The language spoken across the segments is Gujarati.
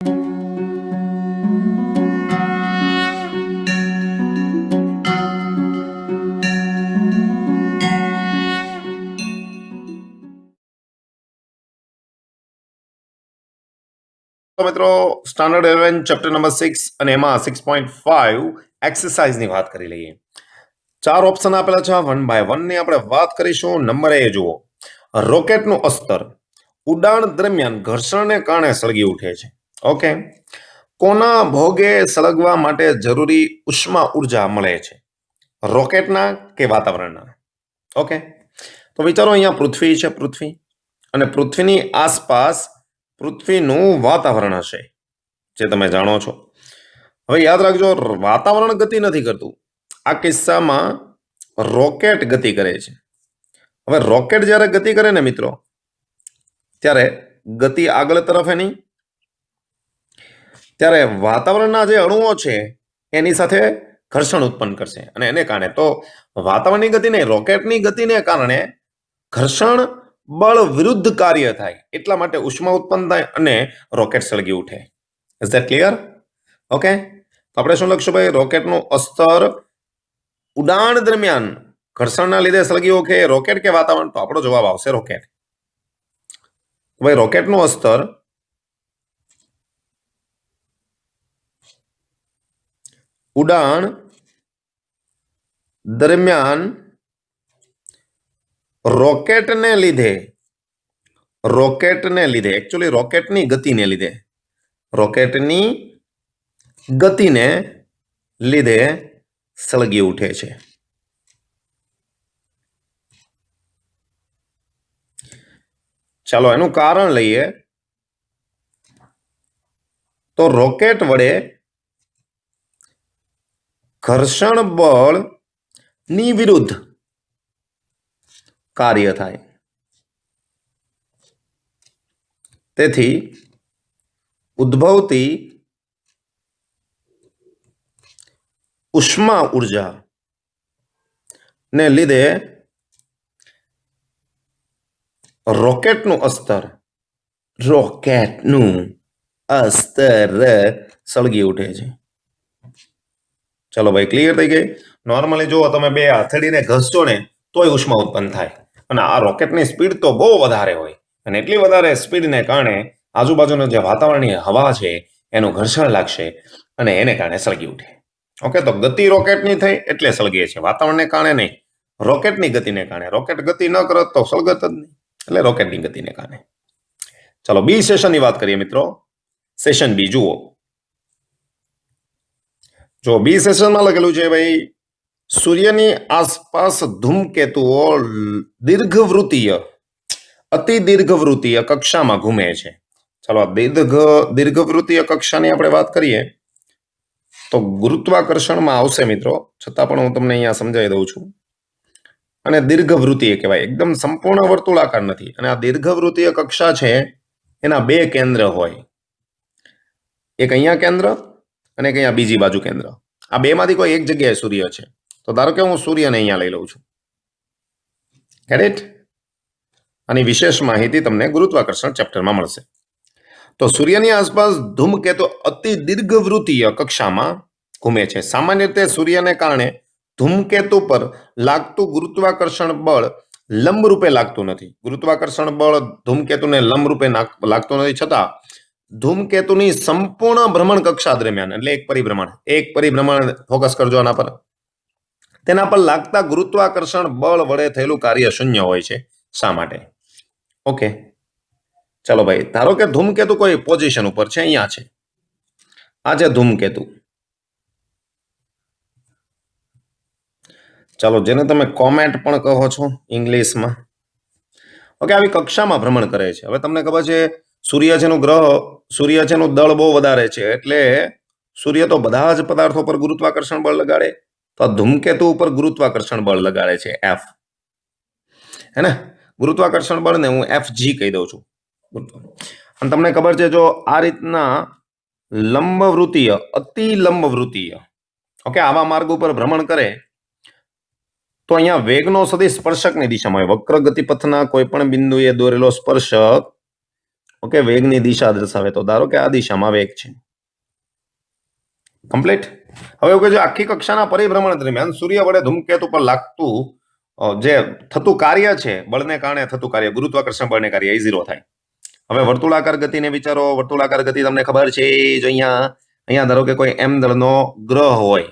તો મિત્રો સ્ટાન્ડર્ડ 11 ચેપ્ટર નંબર 6 અને એમાં 6.5 એક્સરસાઇઝની વાત કરી લઈએ. 4 ઓપ્શન આપેલા છે. 1 બાય 1 ની આપણે વાત કરીશું. નંબર એ જુઓ, રોકેટનું અસ્તર ઉડાણ દરમિયાન ઘર્ષણને કારણે સળગી ઉઠે છે. ઓકે, કોના ભોગે સળગવા માટે જરૂરી ઉષ્મા ઉર્જા મળે છે? રોકેટના કે વાતાવરણના? ઓકે, તો વિચારો, અહીંયા પૃથ્વી છે, પૃથ્વી, અને પૃથ્વીની આસપાસ પૃથ્વીનું વાતાવરણ હશે, જે તમે જાણો છો. હવે યાદ રાખજો, વાતાવરણ ગતિ નથી કરતું, આ કિસ્સામાં રોકેટ ગતિ કરે છે. હવે રોકેટ જ્યારે ગતિ કરે ને મિત્રો, ત્યારે ગતિ આગળ તરફ એની, ત્યારે વાતાવરણના જે અણુઓ છે એની સાથે ઘર્ષણ ઉત્પન્ન કરશે, અને એને કારણે, તો વાતાવરણની ગતિ નહીં, રોકેટની ગતિને કારણે ઘર્ષણ બળ વિરુદ્ધ કાર્ય થાય, એટલા માટે ઉષ્મા ઉત્પન્ન થાય અને રોકેટ સળગી ઉઠે. Is that clear? ઓકે, તો આપણે શું લખશું ભાઈ? રોકેટનું અસ્તર ઉડાણ દરમિયાન ઘર્ષણના લીધે સળગી ઉઠે, રોકેટ કે વાતાવરણ? તો આપણો જવાબ આવશે રોકેટ. ભાઈ રોકેટનું અસ્તર ઉડાણ દરમિયાન રોકેટને લીધે, એકચ્યુઅલી રોકેટની ગતિને લીધે સળગી ઉઠે છે. ચાલો એનું કારણ લઈએ. તો રોકેટ વડે ઘર્ષણ બળ ની વિરુદ્ધ કાર્ય થાય, તેથી ઉદ્ભવતી ઉષ્મા ઉર્જા ને લીધે રોકેટનું અસ્તર સળગી ઉઠે છે. ચલો ભાઈ, ક્લિયર થઈ ગઈ? નોર્મલી જુઓ, તમે બે હથેળીને ઘસશો ને તોય ઉષ્મા ઉત્પન્ન થાય, અને આ રોકેટની સ્પીડ તો બહુ વધારે હોય, અને એટલી વધારે સ્પીડને કારણે આજુબાજુનું જે વાતાવરણીય હવા છે એનું ઘર્ષણ લાગશે અને એને કારણે સળગી ઉઠે. ઓકે, તો ગતિ રોકેટની થઈ એટલે સળગે છે, વાતાવરણને કારણે નહીં, રોકેટની ગતિને કારણે. રોકેટ ગતિ ન કરત તો સળગત જ નહીં, એટલે રોકેટની ગતિને કારણે. ચાલો બી સેશનની વાત કરીએ મિત્રો. સેશન બી જુઓ. જો બી સેશનમાં લખેલું છે ભાઈ, સૂર્યની આસપાસ ધૂમકેતુઓ અતિ દીર્ઘવૃત્તીય કક્ષામાં ઘૂમે છે. ચાલો દીર્ઘવૃત્તીય કક્ષાની આપણે વાત કરીએ તો ગુરુત્વાકર્ષણમાં આવશે મિત્રો, છતાં પણ હું તમને અહીંયા સમજાવી દઉં છું. અને દીર્ઘવૃત્તીય કહેવાય, એકદમ સંપૂર્ણ વર્તુળાકાર નથી. અને આ દીર્ઘવૃત્તીય કક્ષા છે એના બે કેન્દ્ર હોય, એક અહીંયા કેન્દ્ર અને એક અહીંયા બીજી બાજુ કેન્દ્ર. આ બેમાંથી કોઈ એક જગ્યાએ સૂર્ય છે, તો ધારો કે હું સૂર્યને અહીંયા લઈ લઉં છું. Get it? આની વિશેષ માહિતી તમને ગુરુત્વાકર્ષણ ચેપ્ટરમાં મળશે. તો સૂર્યની આસપાસ ધૂમકેતુ અતિ દીર્ઘવૃત્તીય કક્ષામાં ઘૂમે છે. સામાન્ય રીતે સૂર્યને કારણે ધૂમકેતુ પર લાગતું ગુરુત્વાકર્ષણ બળ લંબરૂપે લાગતું નથી. ગુરુત્વાકર્ષણ બળ ધૂમકેતુને લંબરૂપે લાગતું નથી, છતાં ધૂમકેતુની સંપૂર્ણ ભ્રમણ કક્ષા દરમિયાન, એટલે એક પરિભ્રમણ ફોકસ કરજો આના પર, તેના પર લાગતા ગુરુત્વાકર્ષણ બળ વડે થયેલું કાર્ય શૂન્ય હોય છે. શા માટે? ઓકે, ચાલો ભાઈ, ધારો કે ધૂમકેતુ કોઈ પોઝિશન ઉપર છે, અહીંયા છે, આ છે ધૂમકેતુ. ચાલો, જેને તમે કોમેટ પણ કહો છો ઇંગ્લિશમાં. ઓકે, આવી કક્ષામાં ભ્રમણ કરે છે. હવે તમને ખબર છે સૂર્ય છેનું દળ બહુ વધારે છે, એટલે સૂર્ય તો બધા જ પદાર્થો પર ગુરુત્વાકર્ષણ બળ લગાડે, તો આ ધૂમકેતુ ઉપર ગુરુત્વાકર્ષણ બળ લગાડે છે એફ, હે ને? ગુરુત્વાકર્ષણ બળને હું FG કહી દઉં છું. અને તમને ખબર છે, જો આ રીતના લંબવૃત્તીય, અતિ લંબવૃત્તીય, ઓકે, આવા માર્ગ ઉપર ભ્રમણ કરે તો અહીંયા વેગનો સદિશ સ્પર્શકની દિશામાં હોય. વક્ર ગતિપથના કોઈ પણ બિંદુએ દોરેલો સ્પર્શક ઓકે, વેગની દિશા દર્શાવે તો ધારો કે આ દિશામાં વેગ છે. કમ્પ્લીટ. હવે એવું કે આખી કક્ષાના પરિભ્રમણ દરમિયાન સૂર્ય વડે ધૂમકેતુ પર લાગતું જે થતું કાર્ય છે, બળને કારણે થતું કાર્ય, ગુરુત્વાકર્ષણ બળને કાર્ય, એ 0 થાય. હવે વર્તુળાકાર ગતિને વિચારો. વર્તુળાકાર ગતિ તમને ખબર છે, જો અહીંયા ધારો કે કોઈ m દળનો ગ્રહ હોય,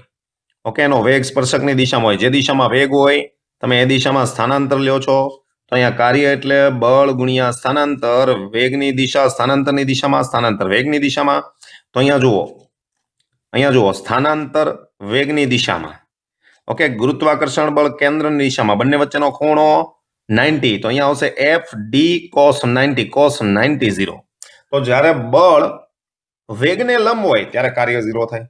ઓકે, એનો વેગ સ્પર્શકની દિશામાં હોય. જે દિશામાં વેગ હોય તમે એ દિશામાં સ્થાનાંતર લ્યો છો, તો અહીંયા કાર્ય એટલે બળ ગુણ્યા સ્થાનાંતર. વેગની દિશા સ્થાનાંતરની દિશામાં, સ્થાનાંતર વેગની દિશામાં. તો અહીંયા જુઓ સ્થાનાંતર વેગની દિશામાં, ઓકે, ગુરુત્વાકર્ષણ બળ કેન્દ્રની દિશામાં, બંને વચ્ચેનો ખૂણો 90. તો અહીંયા આવશે FD cos 90, cos 90 0. તો જ્યારે બળ વેગને લંબ હોય ત્યારે કાર્ય 0 થાય.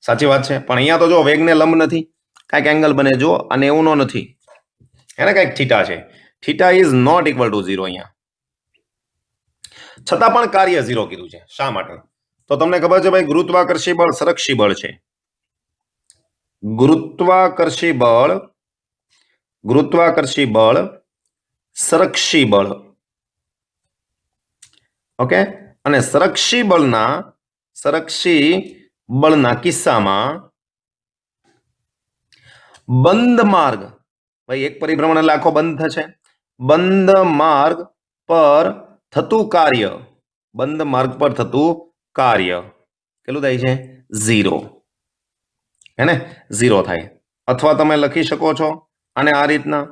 સાચી વાત છે. પણ અહીંયા તો જો વેગને લંબ નથી, કાંઈક એંગલ બને, જો આ 90 નો નથી, એને કાંઈક થીટા છે. Theta is not equal to 0 અહીંયા. છતાં પણ કાર્ય 0 કીધું છે. શા માટે? તો તમને ખબર છે ભાઈ, ગુરુત્વાકર્ષી બળ સંરક્ષી બળ છે. ગુરુત્વાકર્ષી બળ સંરક્ષી બળ, ઓકે. અને સંરક્ષી બળના કિસ્સામાં બંધ માર્ગ, ભાઈ એક પરિભ્રમણ એટલે આખો બંધ થશે. બંધ માર્ગ પર થતું કાર્ય, બંધ માર્ગ પર થતું કાર્ય કેટલું થાય છે? 0. હે ને? 0 થાય. અથવા તમે લખી શકો છો આને આ રીતના,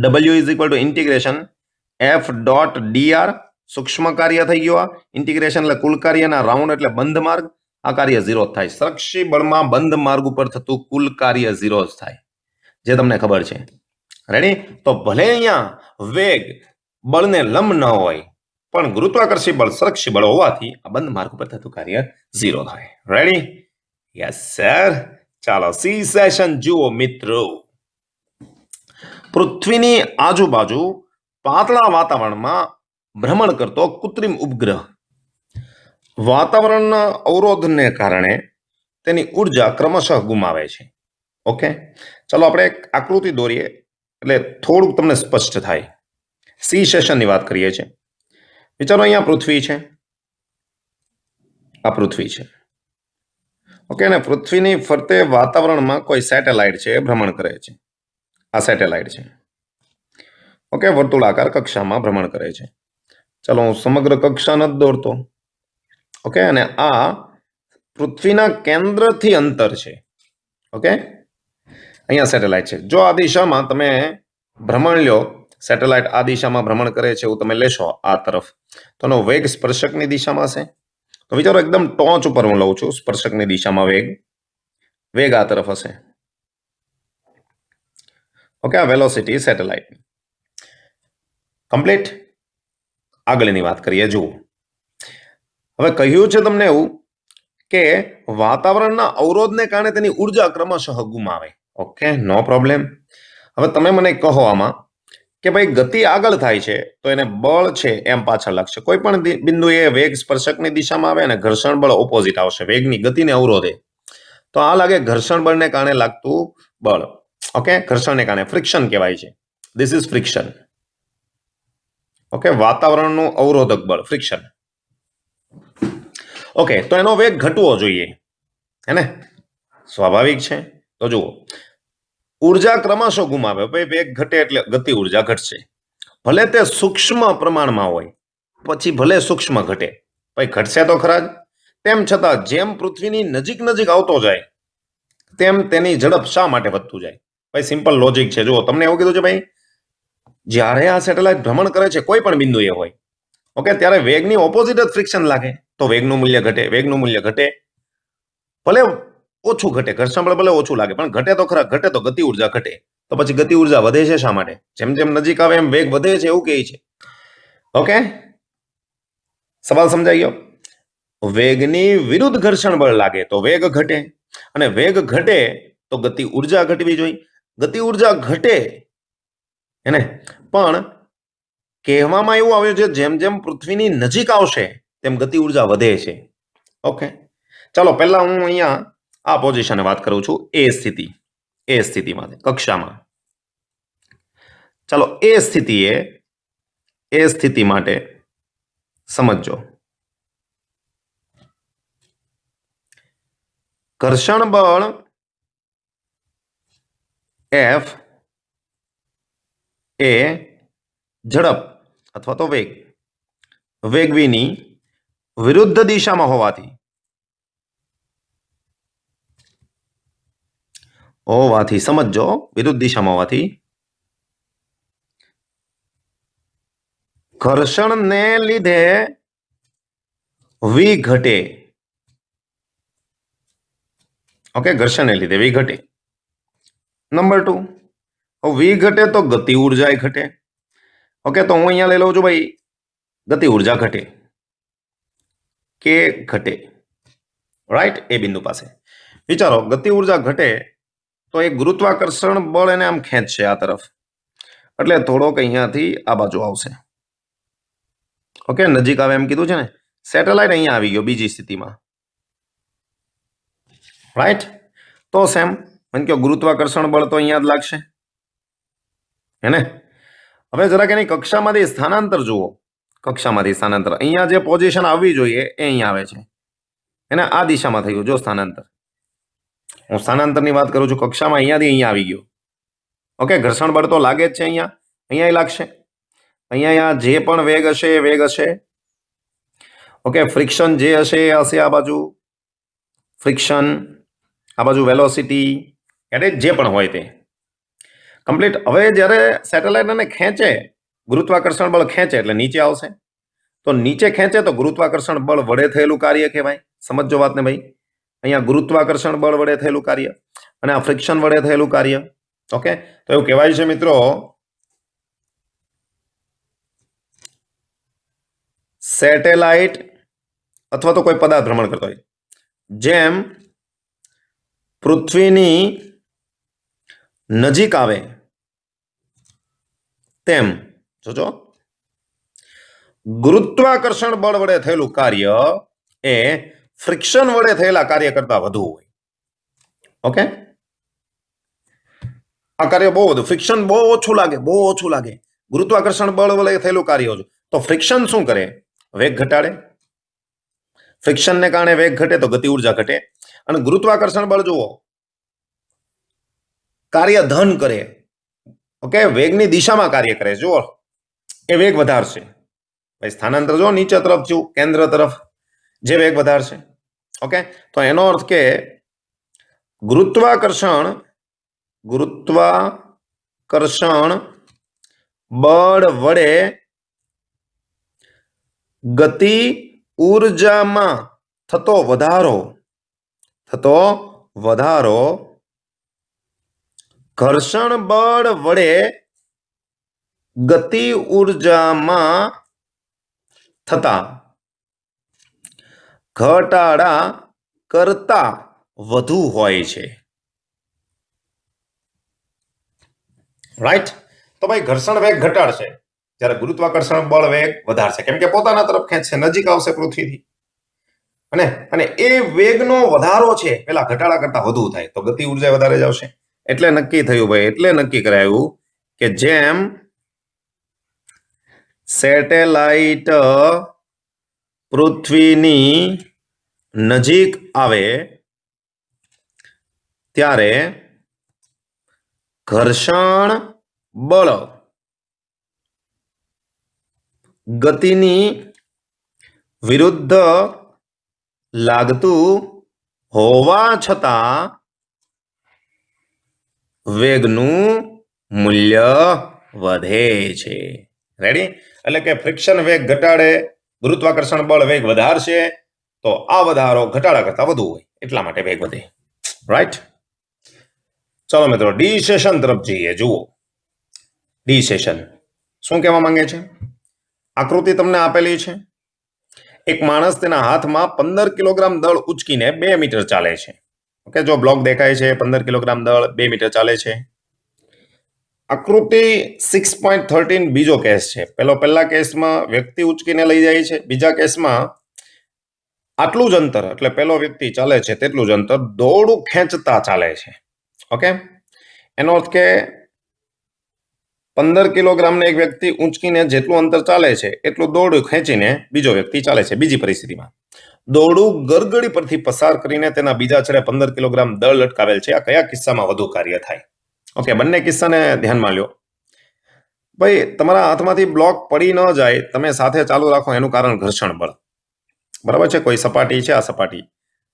W is equal to integration F.dr. સૂક્ષ્મ કાર્ય થઈ ગયો. આ ઇન્ટિગ્રેશન એટલે કુલ કાર્યના રાઉન્ડ એટલે બંધ માર્ગ. આ કાર્ય 0 થાય. સંરક્ષી બળમાં બંધ માર્ગ ઉપર થતું કુલ કાર્ય 0 જ થાય, જે તમને ખબર છે. રેડી? તો ભલે અહીંયા વેગ બળને લંબ ન હોય, પણ ગુરુત્વાકર્ષી બળ સંરક્ષી બળ હોવાથી આ બંધ માર્ગ ઉપર થતું કાર્ય 0 થાય. રેડી? Yes sir. ચાલો સી સેશન જુઓ મિત્રો. પૃથ્વીની આજુબાજુ પાતળા વાતાવરણમાં ભ્રમણ કરતો કૃત્રિમ ઉપગ્રહ વાતાવરણના અવરોધને કારણે તેની ઉર્જા ક્રમશઃ ગુમાવે છે. ઓકે, ચલો આપણે એક આકૃતિ દોરીએ એટલે થોડુંક તમને સ્પષ્ટ થાય. સી સેશનની વાત કરીએ છીએ. વિચારો અહીંયા પૃથ્વી છે, આ પૃથ્વી છે, ઓકે. અને પૃથ્વીની ફરતે વાતાવરણમાં કોઈ સેટેલાઇટ છે, ભ્રમણ કરે છે. આ સેટેલાઇટ છે, ઓકે, વર્તુળાકાર કક્ષામાં ભ્રમણ કરે છે. ચાલો હું સમગ્ર કક્ષા નથી દોરતો, ઓકે. અને આ પૃથ્વીના કેન્દ્રથી અંતર છે, ઓકે. અહીંયા સેટેલાઇટ છે. જો આ દિશામાં તમે ભ્રમણ લ્યો, સેટેલાઇટ આ દિશામાં ભ્રમણ કરે છે એવું તમે લેશો આ તરફ, તો એનો વેગ સ્પર્શકની દિશામાં હશે. તો વિચારો એકદમ ટોચ ઉપર હું લઉં છું, સ્પર્શકની દિશામાં વેગ આ તરફ હશે, ઓકે. આ વેલોસિટી સેટેલાઇટ. કમ્પ્લીટ. આગળની વાત કરીએ. જુઓ, હવે કહ્યું છે તમને એવું કે વાતાવરણના અવરોધને કારણે તેની ઉર્જા ક્રમશઃ ગુમાવે. ઓકે, નો પ્રોબ્લેમ. હવે તમે મને કહો આમાં કે ભાઈ ગતિ આગળ થાય છે તો એને બળ છે એમ પાછળ લાગશે. કોઈ પણ બિંદુએ વેગ સ્પર્શકની દિશામાં આવે અને ઘર્ષણ બળ ઓપોઝિટ આવશે, વેગની ગતિને અવરોધે. તો આ લાગે ઘર્ષણ બળને કારણે લાગતું બળ, ઓકે. ઘર્ષણને કારણે ફ્રિક્શન કહેવાય છે. This is friction, okay. વાતાવરણનું અવરોધક બળ ફ્રિક્શન, ઓકે. તો એનો વેગ ઘટવો જોઈએ, હે ને? સ્વાભાવિક છે. તો જુઓ, ઉર્જા ક્રમશઃ ગુમાવે. ભાઈ વેગ ઘટે એટલે ગતિ ઉર્જા ઘટશે. ભલે તે સૂક્ષ્મ પ્રમાણમાં હોય, પછી ભલે સૂક્ષ્મ ઘટે, ભાઈ ઘટશે તો ખરા જ. તેમ છતાં જેમ પૃથ્વીની નજીક આવતો જાય તેમ તેની ઝડપ શા માટે વધતું જાય? ભાઈ સિમ્પલ લોજિક છે. જુઓ, તમને એવું કીધું છે ભાઈ, જ્યારે આ સેટેલાઇટ ભ્રમણ કરે છે કોઈ પણ બિંદુએ હોય, ઓકે, ત્યારે વેગની ઓપોઝિટ જ ફ્રિક્શન લાગે, તો વેગનું મૂલ્ય ઘટે. વેગનું મૂલ્ય ઘટે, ભલે ઓછું ઘટે, ઘર્ષણ બળ ભલે ઓછું લાગે, પણ ઘટે તો ખરા. ઘટે તો ગતિ ઉર્જા ઘટે. તો પછી ગતિ ઉર્જા વધે છે શા માટે? જેમ જેમ નજીક આવે એમ વેગ વધે છે એવું કહે છે, ઓકે. સવાલ સમજાઈ ગયો? વેગની વિરુદ્ધ ઘર્ષણ બળ લાગે તો વેગ ઘટે, અને વેગ ઘટે તો ગતિ ઉર્જા ઘટવી જોઈએ. ગતિ ઉર્જા ઘટે, એને પણ કહેવામાં એવું આવ્યું છે જેમ જેમ પૃથ્વીની નજીક આવશે તેમ ગતિ ઉર્જા વધે છે, ઓકે. ચાલો પહેલા હું અહીંયા આ પોઝિશને વાત કરું છું, એ સ્થિતિમાં કક્ષામાં. ચાલો એ સ્થિતિ માટે સમજો. ઘર્ષણ બળ F એ ઝડપ અથવા તો વેગ v ની વિરુદ્ધ દિશામાં હોવાથી સમજો, વિરુદ્ધ દિશામાં હોવાથી ઘર્ષણને લીધે v ઘટે. ઓકે, ઘર્ષણને લીધે v ઘટે. નંબર 2, v ઘટે તો ગતિ ઉર્જા ઘટે. ઓકે, તો હું અહીંયા લઈ લઉં છું ભાઈ, ગતિ ઉર્જા ઘટે કે ઘટે, રાઈટ, એ બિંદુ પાસે. વિચારો, ગતિ ઉર્જા ઘટે તો એક ગુરુત્વાકર્ષણ બળ એને આમ ખેંચશે આ તરફ, એટલે થોડોક અહીંયાથી આ બાજુ આવશે. ઓકે, નજીક આવે એમ કીધું છે ને. સેટેલાઇટ અહીંયા આવી ગયો બીજી સ્થિતિમાં, રાઈટ. તો સેમ મને કહો, ગુરુત્વાકર્ષણ બળ તો અહીંયા જ લાગશે, હે ને. હવે જરાક એની કક્ષામાંથી સ્થાનાંતર જુઓ. કક્ષામાંથી સ્થાનાંતર, અહીંયા જે પોઝિશન આવવી જોઈએ એ અહીંયા આવે છે, એને આ દિશામાં થયું. જો સ્થાનાંતર, હું સ્થાનાંતરની વાત કરું છું, કક્ષામાં અહીંયાથી અહીંયા આવી ગયો. ઓકે, ઘર્ષણ બળ તો લાગે જ છે, અહીંયા લાગશે. અહીંયા જે પણ વેગ હશે એ વેગ હશે. ઓકે, ફ્રિક્શન જે હશે એ હશે આ બાજુ ફ્રિક્શન, આ બાજુ વેલોસિટી, એટલે જે પણ હોય તે કમ્પ્લીટ. હવે જ્યારે સેટેલાઇટ એને ખેંચે, ગુરુત્વાકર્ષણ બળ ખેંચે એટલે નીચે આવશે. તો નીચે ખેંચે તો ગુરુત્વાકર્ષણ બળ વડે થયેલું કાર્ય કહેવાય. સમજો વાતને ભાઈ, અહીંયા ગુરુત્વાકર્ષણ બળ વડે થયેલું કાર્ય અને આ ફ્રિક્શન વડે થયેલું કાર્ય. ઓકે, તો એવું કહેવાય છે મિત્રો, સેટેલાઇટ અથવા તો કોઈ પદાર્થ ભ્રમણ કરતો હોય, જેમ પૃથ્વીની નજીક આવે તેમ જોજો ગુરુત્વાકર્ષણ બળ વડે થયેલું કાર્ય એ ફ્રિક્શન વડે થયેલા કાર્ય કરતા વધુ હોય. ઓકે, આ કાર્ય બહુ વધુ, ફ્રિક્શન બહુ ઓછું લાગે. ગુરુત્વાકર્ષણ બળ વડે થયેલું કાર્ય ઓછું. તો ફ્રિક્શન શું કરે? વેગ ઘટાડે. ફ્રિક્શનને કારણે વેગ ઘટે તો ગતિ ઉર્જા ઘટે. અને ગુરુત્વાકર્ષણ બળ જુઓ, કાર્ય ધન કરે. ઓકે, વેગની દિશામાં કાર્ય કરે. જુઓ, એ વેગ વધારશે. ભાઈ સ્થાનાંતર જો નીચે તરફ જો, કેન્દ્ર તરફ જે વેગ વધારશે. ઓકે, તો એનો અર્થ કે ગુરુત્વાકર્ષણ બળ વડે ગતિ ઉર્જામાં થતો વધારો ઘર્ષણ બળ વડે ગતિ ઉર્જામાં થતા ઘટાડા કરતા વધુ હોય છે. રાઈટ. તો ભાઈ ઘર્ષણ વેગ ઘટાડશે જ્યારે ગુરુત્વાકર્ષણ બળ વેગ વધારશે, કેમ કે પોતાના તરફ ખેંચશે, નજીક આવશે પૃથ્વીથી. અને એ વેગનો વધારો છે પેલા ઘટાડા કરતા વધુ થાય તો ગતિ ઉર્જા વધારે જ આવશે. એટલે નક્કી થયું ભાઈ, એટલે નક્કી કરાયું કે જેમ સેટેલાઇટ પૃથ્વીની નજીક આવે ત્યારે ઘર્ષણ બળ ગતિની વિરુદ્ધ લાગતું હોવા છતાં વેગનું મૂલ્ય વધે છે. રેડી? એટલે કે ફ્રિક્શન વેગ ઘટાડે, ગુરુત્વાકર્ષણ બળ વેગ વધારશે તો આ વધારો ઘટાડા કરતા વધુ હોય, એટલા માટે વેગ વધે. રાઈટ? ચલો મિત્રો, ડી સેશન તરફ જઈએ. જુઓ, ડી સેશન શું કહેવા માંગે છે? આકૃતિ તમને આપેલી છે. એક માણસ તેના હાથમાં 15 કિલોગ્રામ દળ ઉચકીને 2 મીટર ચાલે છે. ઓકે, જો બ્લોક દેખાય છે, 15 કિલોગ્રામ દળ 2 મીટર ચાલે છે. આકૃતિ 6.13 બીજો કેસ છે. પહેલા કેસમાં વ્યક્તિ ઉચકીને લઈ જાય છે, બીજા કેસમાં આટલું જ અંતર, એટલે પહેલો વ્યક્તિ ચાલે છે તેટલું જ અંતર દોરડું ખેંચતા ચાલે છે. ઓકે, એનો અર્થ કે 15 કિલોગ્રામને એક વ્યક્તિ ઊંચકીને જેટલું અંતર ચાલે છે એટલું દોરડું ખેંચીને બીજો વ્યક્તિ ચાલે છે. બીજી પરિસ્થિતિમાં દોરડું ગરગડી પરથી પસાર કરીને તેના બીજા છેડે 15 કિલોગ્રામ દળ લટકાવેલ છે. આ કયા કિસ્સામાં વધુ કાર્ય થાય? ઓકે, બંને કિસ્સાને ધ્યાનમાં લ્યો. ભાઈ, તમારા હાથમાંથી બ્લોક પડી ન જાય, તમે સાથે ચાલુ રાખો, એનું કારણ ઘર્ષણ બળ. બરાબર છે? કોઈ સપાટી છે, આ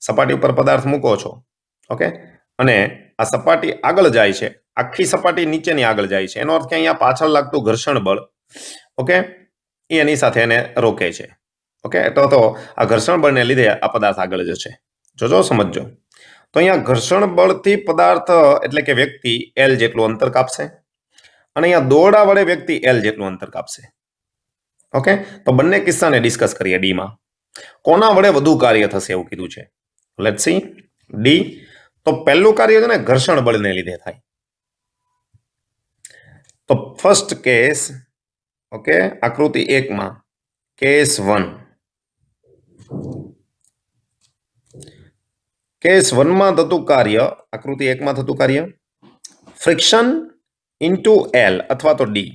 સપાટી ઉપર પદાર્થ મૂકો છો, ઓકે, અને આ સપાટી આગળ જાય છે, આખી સપાટી નીચેની આગળ જાય છે, એનો અર્થ કે અહીંયા પાછળ લાગતું ઘર્ષણ બળ, ઓકે, એની સાથે એને રોકે છે. ઓકે, તો આ ઘર્ષણ બળને લીધે આ પદાર્થ આગળ જશે. જોજો, સમજજો. તો અહીંયા ઘર્ષણ બળથી પદાર્થ એટલે કે વ્યક્તિ L જેટલું અંતર કાપશે અને અહીંયા દોરડા વડે વ્યક્તિ L જેટલું અંતર કાપશે. ઓકે, તો બંને કિસ્સાને ડિસ્કસ કરીએ. ડીમાં કોના વડે વધુ કાર્ય થશે એવું કીધું છે. Let's see. ડી. તો પહેલું કાર્ય છે ને ઘર્ષણ બળને લીધે થાય. તો ફર્સ્ટ કેસ, ઓકે, આકૃતિ 1 માં કેસ 1. કેસ 1 માં થતું કાર્ય, આકૃતિ 1 માં થતું કાર્ય ફ્રિક્શન ઇન્ટુ L અથવા તો ડી.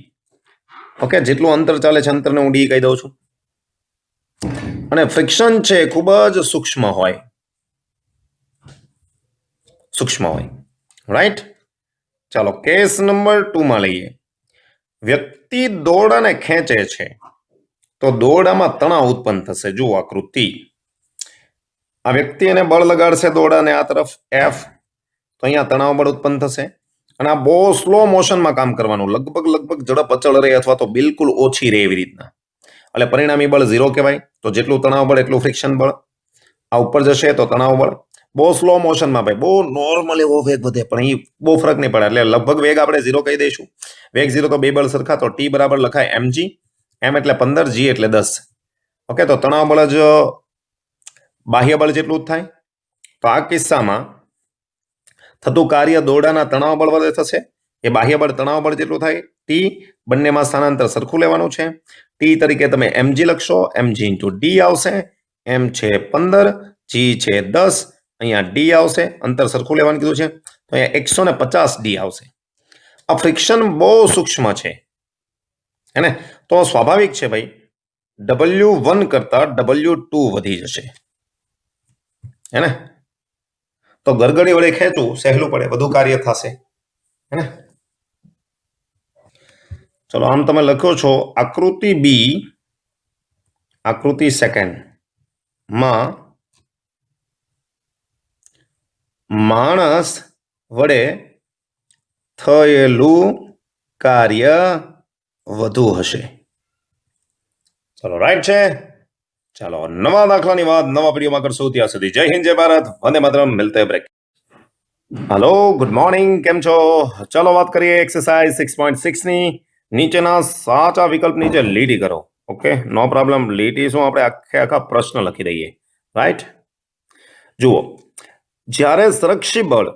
ઓકે, જેટલું અંતર ચાલે છે અંતરને હું ડી કહી દઉં છું. અને ફ્રિક્શન છે ખૂબ જ સૂક્ષ્મ હોય, રાઈટ? ચાલો કેસ નંબર 2 માં લઈએ. વ્યક્તિ દોરડાને ખેંચે છે તો દોરડામાં તણાવ ઉત્પન્ન થશે. જુઓ આકૃતિ. આ વ્યક્તિ એને બળ લગાડશે દોરડાને આ તરફ F, તો અહીંયા તણાવ બળ ઉત્પન્ન થશે અને આ બહુ સ્લો મોશનમાં કામ કરવાનું, લગભગ ઝડપ અચળ રહે અથવા તો બિલકુલ ઓછી રહે એવી રીતના. એટલે પરિણામી બળ 0 કહેવાય. તો જેટલું તણાવ બળ એટલું ફ્રિક્શન બળ. આ ઉપર જશે તો તણાવ બળ. બહુ સ્લો મોશનમાં ભાઈ, બહુ નોર્મલ એવો વેગ વધે, પણ અહીં બહુ ફરક નહીં પડે. એટલે લગભગ વેગ આપણે 0 કહી દઈશું. વેગ 0 તો બે બળ સરખા, તો T બરાબર લખાય mg. m એટલે 15, g એટલે 10. ઓકે, તો તણાવ બળ જ બાહ્ય બળ જેટલું જ થાય. તો આ કિસ્સામાં થતું કાર્ય દોરડાના તણાવ બળ વડે થશે. એ બાહ્ય બળ તણાવ બળ જેટલું થાય. T, બંનેમાં સ્થાનાંતર સરખું લેવાનું છે. T તરીકે તમે mg લખશો, mg ઇન્ટુ ડી આવશે. m છે 15, g છે 10, અહીંયા ડી આવશે. અંતર સરખું લેવાનું કીધું છે, તો અહીંયા 150 ડી આવશે. આ ફ્રિક્શન બહુ સૂક્ષ્મ છે, હે ને? તો સ્વાભાવિક છે ભાઈ, W1 કરતા W2 વધી જશે, હે ને? તો ગરગડી વડે ખેંચવું સહેલું પડે, વધુ કાર્ય થશે, હે ને? ચલો, આમ તમે લખ્યો છો આકૃતિ બી, આકૃતિ 2 માં માણસ વડે થયેલું કાર્ય વધુ હશે. ચલો, રાઈટ છે. ચાલો, નવા દાખલાની વાત નવા વિડીયોમાં કરશું. ત્યાં સુધી જય હિન્દ, જય Bharat, Vande Mataram. મિલતે break. Hello, good morning, કેમ છો? ચાલો વાત કરીએ એક્સરસાઇઝ 6.6 ની. નીચેના સાચા વિકલ્પ નીચે લીટી કરો. ઓકે, નો પ્રોબ્લેમ. લીટી શું, આપણે આખા પ્રશ્ન લખી દઈએ, રાઈટ? જુઓ, જ્યારે સંરક્ષી બળ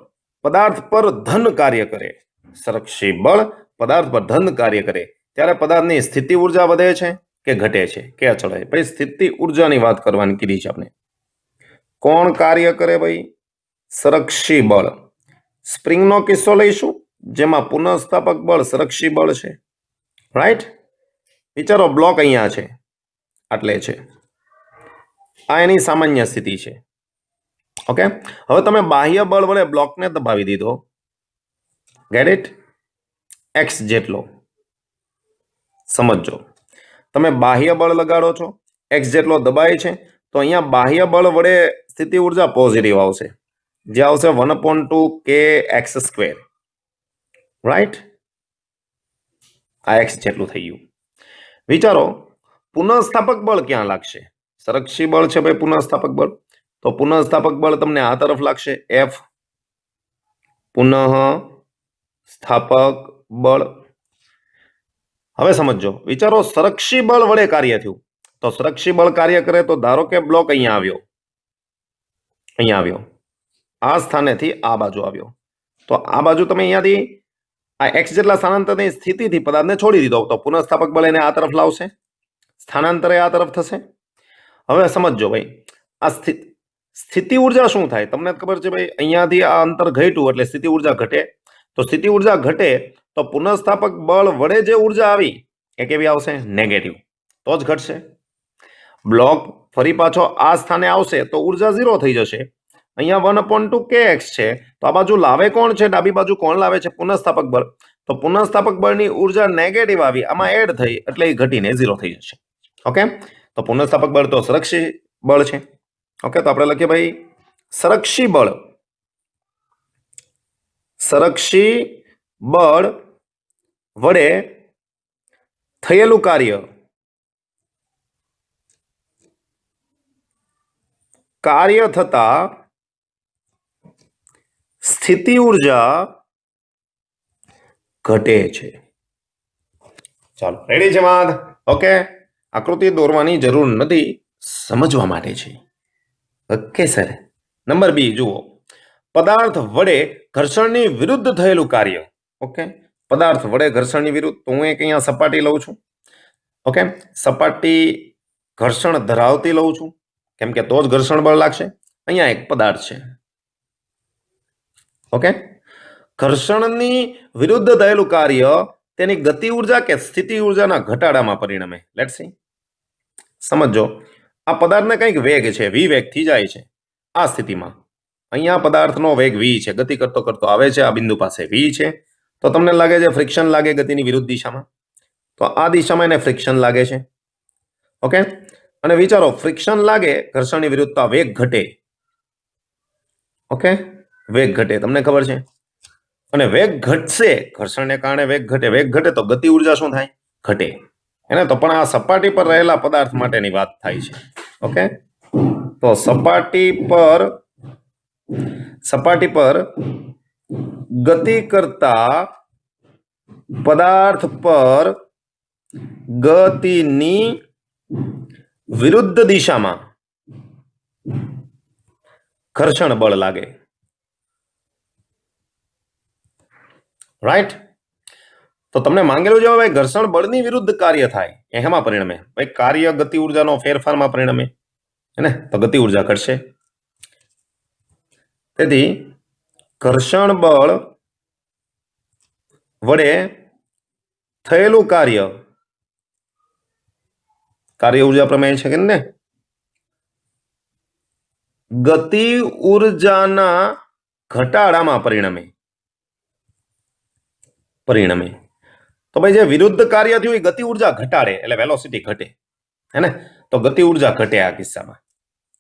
પદાર્થ પર ધન કાર્ય કરે, સંરક્ષી બળ પદાર્થ પર ધન કાર્ય કરે ત્યારે પદાર્થની સ્થિતિ ઉર્જા વધે છે કે ઘટે છે કે અચળ રહે? ભાઈ, સ્થિતિ ઉર્જાની વાત કરવાની કીધી છે આપણે. કોણ કાર્ય કરે ભાઈ? સંરક્ષી બળ. સ્પ્રિંગનો કિસ્સો લઈશું, જેમાં પુનઃસ્થાપક બળ સંરક્ષી બળ છે, રાઈટ? વિચારો, બ્લોક અહીંયા છે, આટલે છે, આ એની સામાન્ય સ્થિતિ છે. ઓકે, હવે તમે બાહ્ય બળ વડે બ્લોકને દબાવી દીધો, ગેટ ઇટ? x જેટલો. સમજો, તમે બાહ્ય બળ લગાડો છો, x જેટલો દબાય છે, તો અહીંયા બાહ્ય બળ વડે સ્થિતિ ઉર્જા પોઝિટિવ આવશે, જે આવશે 1/2 kx², રાઈટ? આ x જેટલું થઈ ગયું. વિચારો, પુનઃસ્થાપક બળ ક્યાં લાગશે? સંરક્ષી બળ છે ભાઈ પુનઃસ્થાપક બળ, તો પુનઃસ્થાપક બળ તમને આ તરફ લાગશે, F. પુનઃ સ્થાપક બળ. હવે સમજો, વિચારો, સંરક્ષી બળ વડે કાર્ય થયું, તો સંરક્ષી બળ કાર્ય કરે તો ધારો કે બ્લોક અહીંયા આવ્યો, આ સ્થાનેથી આ બાજુ આવ્યો, તો આ બાજુ તમે અહીંયાથી આ x જેટલા સ્થાનાંતરની સ્થિતિથી પદાર્થને છોડી દીધો, તો પુનઃસ્થાપક બળ એને આ તરફ લાવશે, સ્થાનાંતરે આ તરફ થશે. હવે સમજો ભાઈ, આ સ્થિતિ ઉર્જા શું થાય તમને ખબર છે ભાઈ? અહીંયાથી આ અંતર ઘટ્યું એટલે સ્થિતિ ઉર્જા ઘટે. તો સ્થિતિ ઉર્જા ઘટે તો પુનઃસ્થાપક બળ વડે જે ઉર્જા આવી એ કેવી આવશે? નેગેટિવ. તો જ ઘટશે. બ્લોક ફરી પાછો આ સ્થાને આવશે તો ઉર્જા 0 થઈ જશે. અહીંયા 1/2 kx છે, તો આ બાજુ લાવે કોણ છે? ડાબી બાજુ કોણ લાવે છે? પુનઃસ્થાપક બળ. તો પુનઃસ્થાપક બળની ઉર્જા નેગેટિવ આવી, આમાં એડ થઈ એટલે એ ઘટીને 0 થઈ જશે. ઓકે, તો પુનઃસ્થાપક બળ તો સંરક્ષી બળ છે. ઓકે, તો આપણે લખીએ ભાઈ સંરક્ષી બળ. સંરક્ષી બળ વડે થયેલું કાર્ય થતા સ્થિતિ ઉર્જા ઘટે છે. ચાલો, રેડી છે વાત? ઓકે, આકૃતિ દોરવાની જરૂર નથી, સમજવા માટે છે. Okay sir. નંબર બી જુઓ, પદાર્થ વડે ઘર્ષણની વિરુદ્ધ થયેલું કાર્ય. ઓકે, પદાર્થ વડે ઘર્ષણની વિરુદ્ધ, તો હું એક અહીંયા સપાટી લઉં છું. ઓકે, સપાટી ઘર્ષણ ધરાવતી લઉં છું, કેમ કે તો જ ઘર્ષણ બળ લાગશે. અહીંયા એક પદાર્થ છે. ઓકે, ઘર્ષણની વિરુદ્ધ થયેલું કાર્ય તેની ગતિ ઉર્જા કે સ્થિતિ ઉર્જાના ઘટાડામાં પરિણમે. Let's see. સમજો, આ પદાર્થને કંઈક વેગ છે, v વેગથી જાય છે. આ સ્થિતિમાં અહીંયા પદાર્થનો વેગ v છે, ગતિ કરતો કરતો આવે છે, આ બિંદુ પાસે v છે. તો તમને લાગે છે ફ્રિક્શન લાગે ગતિની વિરુદ્ધ દિશામાં, તો આ દિશામાં એને ફ્રિક્શન લાગે છે. ઓકે, અને વિચારો, ફ્રિક્શન લાગે ઘર્ષણની વિરુદ્ધ તો વેગ ઘટે. ઓકે, વેગ ઘટે, તમને ખબર છે. અને વેગ ઘટશે, ઘર્ષણને કારણે વેગ ઘટે. વેગ ઘટે તો ગતિ ઉર્જા શું થાય? ઘટે. એને તો પણ આ સપાટી પર રહેલા પદાર્થ માટેની વાત થાય છે. ઓકે, તો સપાટી પર ગતિ કરતા પદાર્થ પર ગતિની વિરુદ્ધ દિશામાં ઘર્ષણ બળ લાગે. રાઈટ? તો તમને માંગેલું છે ભાઈ ઘર્ષણ બળની વિરુદ્ધ કાર્ય થાય એ હેમાં પરિણમે? ભાઈ કાર્ય ગતિ ઉર્જાનો ફેરફારમાં પરિણમે, હે ને? તો ગતિ ઉર્જા ઘટશે. તેથી ઘર્ષણ બળ વડે થયેલું કાર્ય ઉર્જા પ્રમેય છે કે ને, ગતિ ઉર્જાના ઘટાડામાં પરિણમે. તો ભાઈ જે વિરુદ્ધ કાર્ય થયું એ ગતિ ઉર્જા ઘટાડે, એટલે વેલોસિટી ઘટે, હે ને? તો ગતિ ઉર્જા ઘટે આ કિસ્સામાં.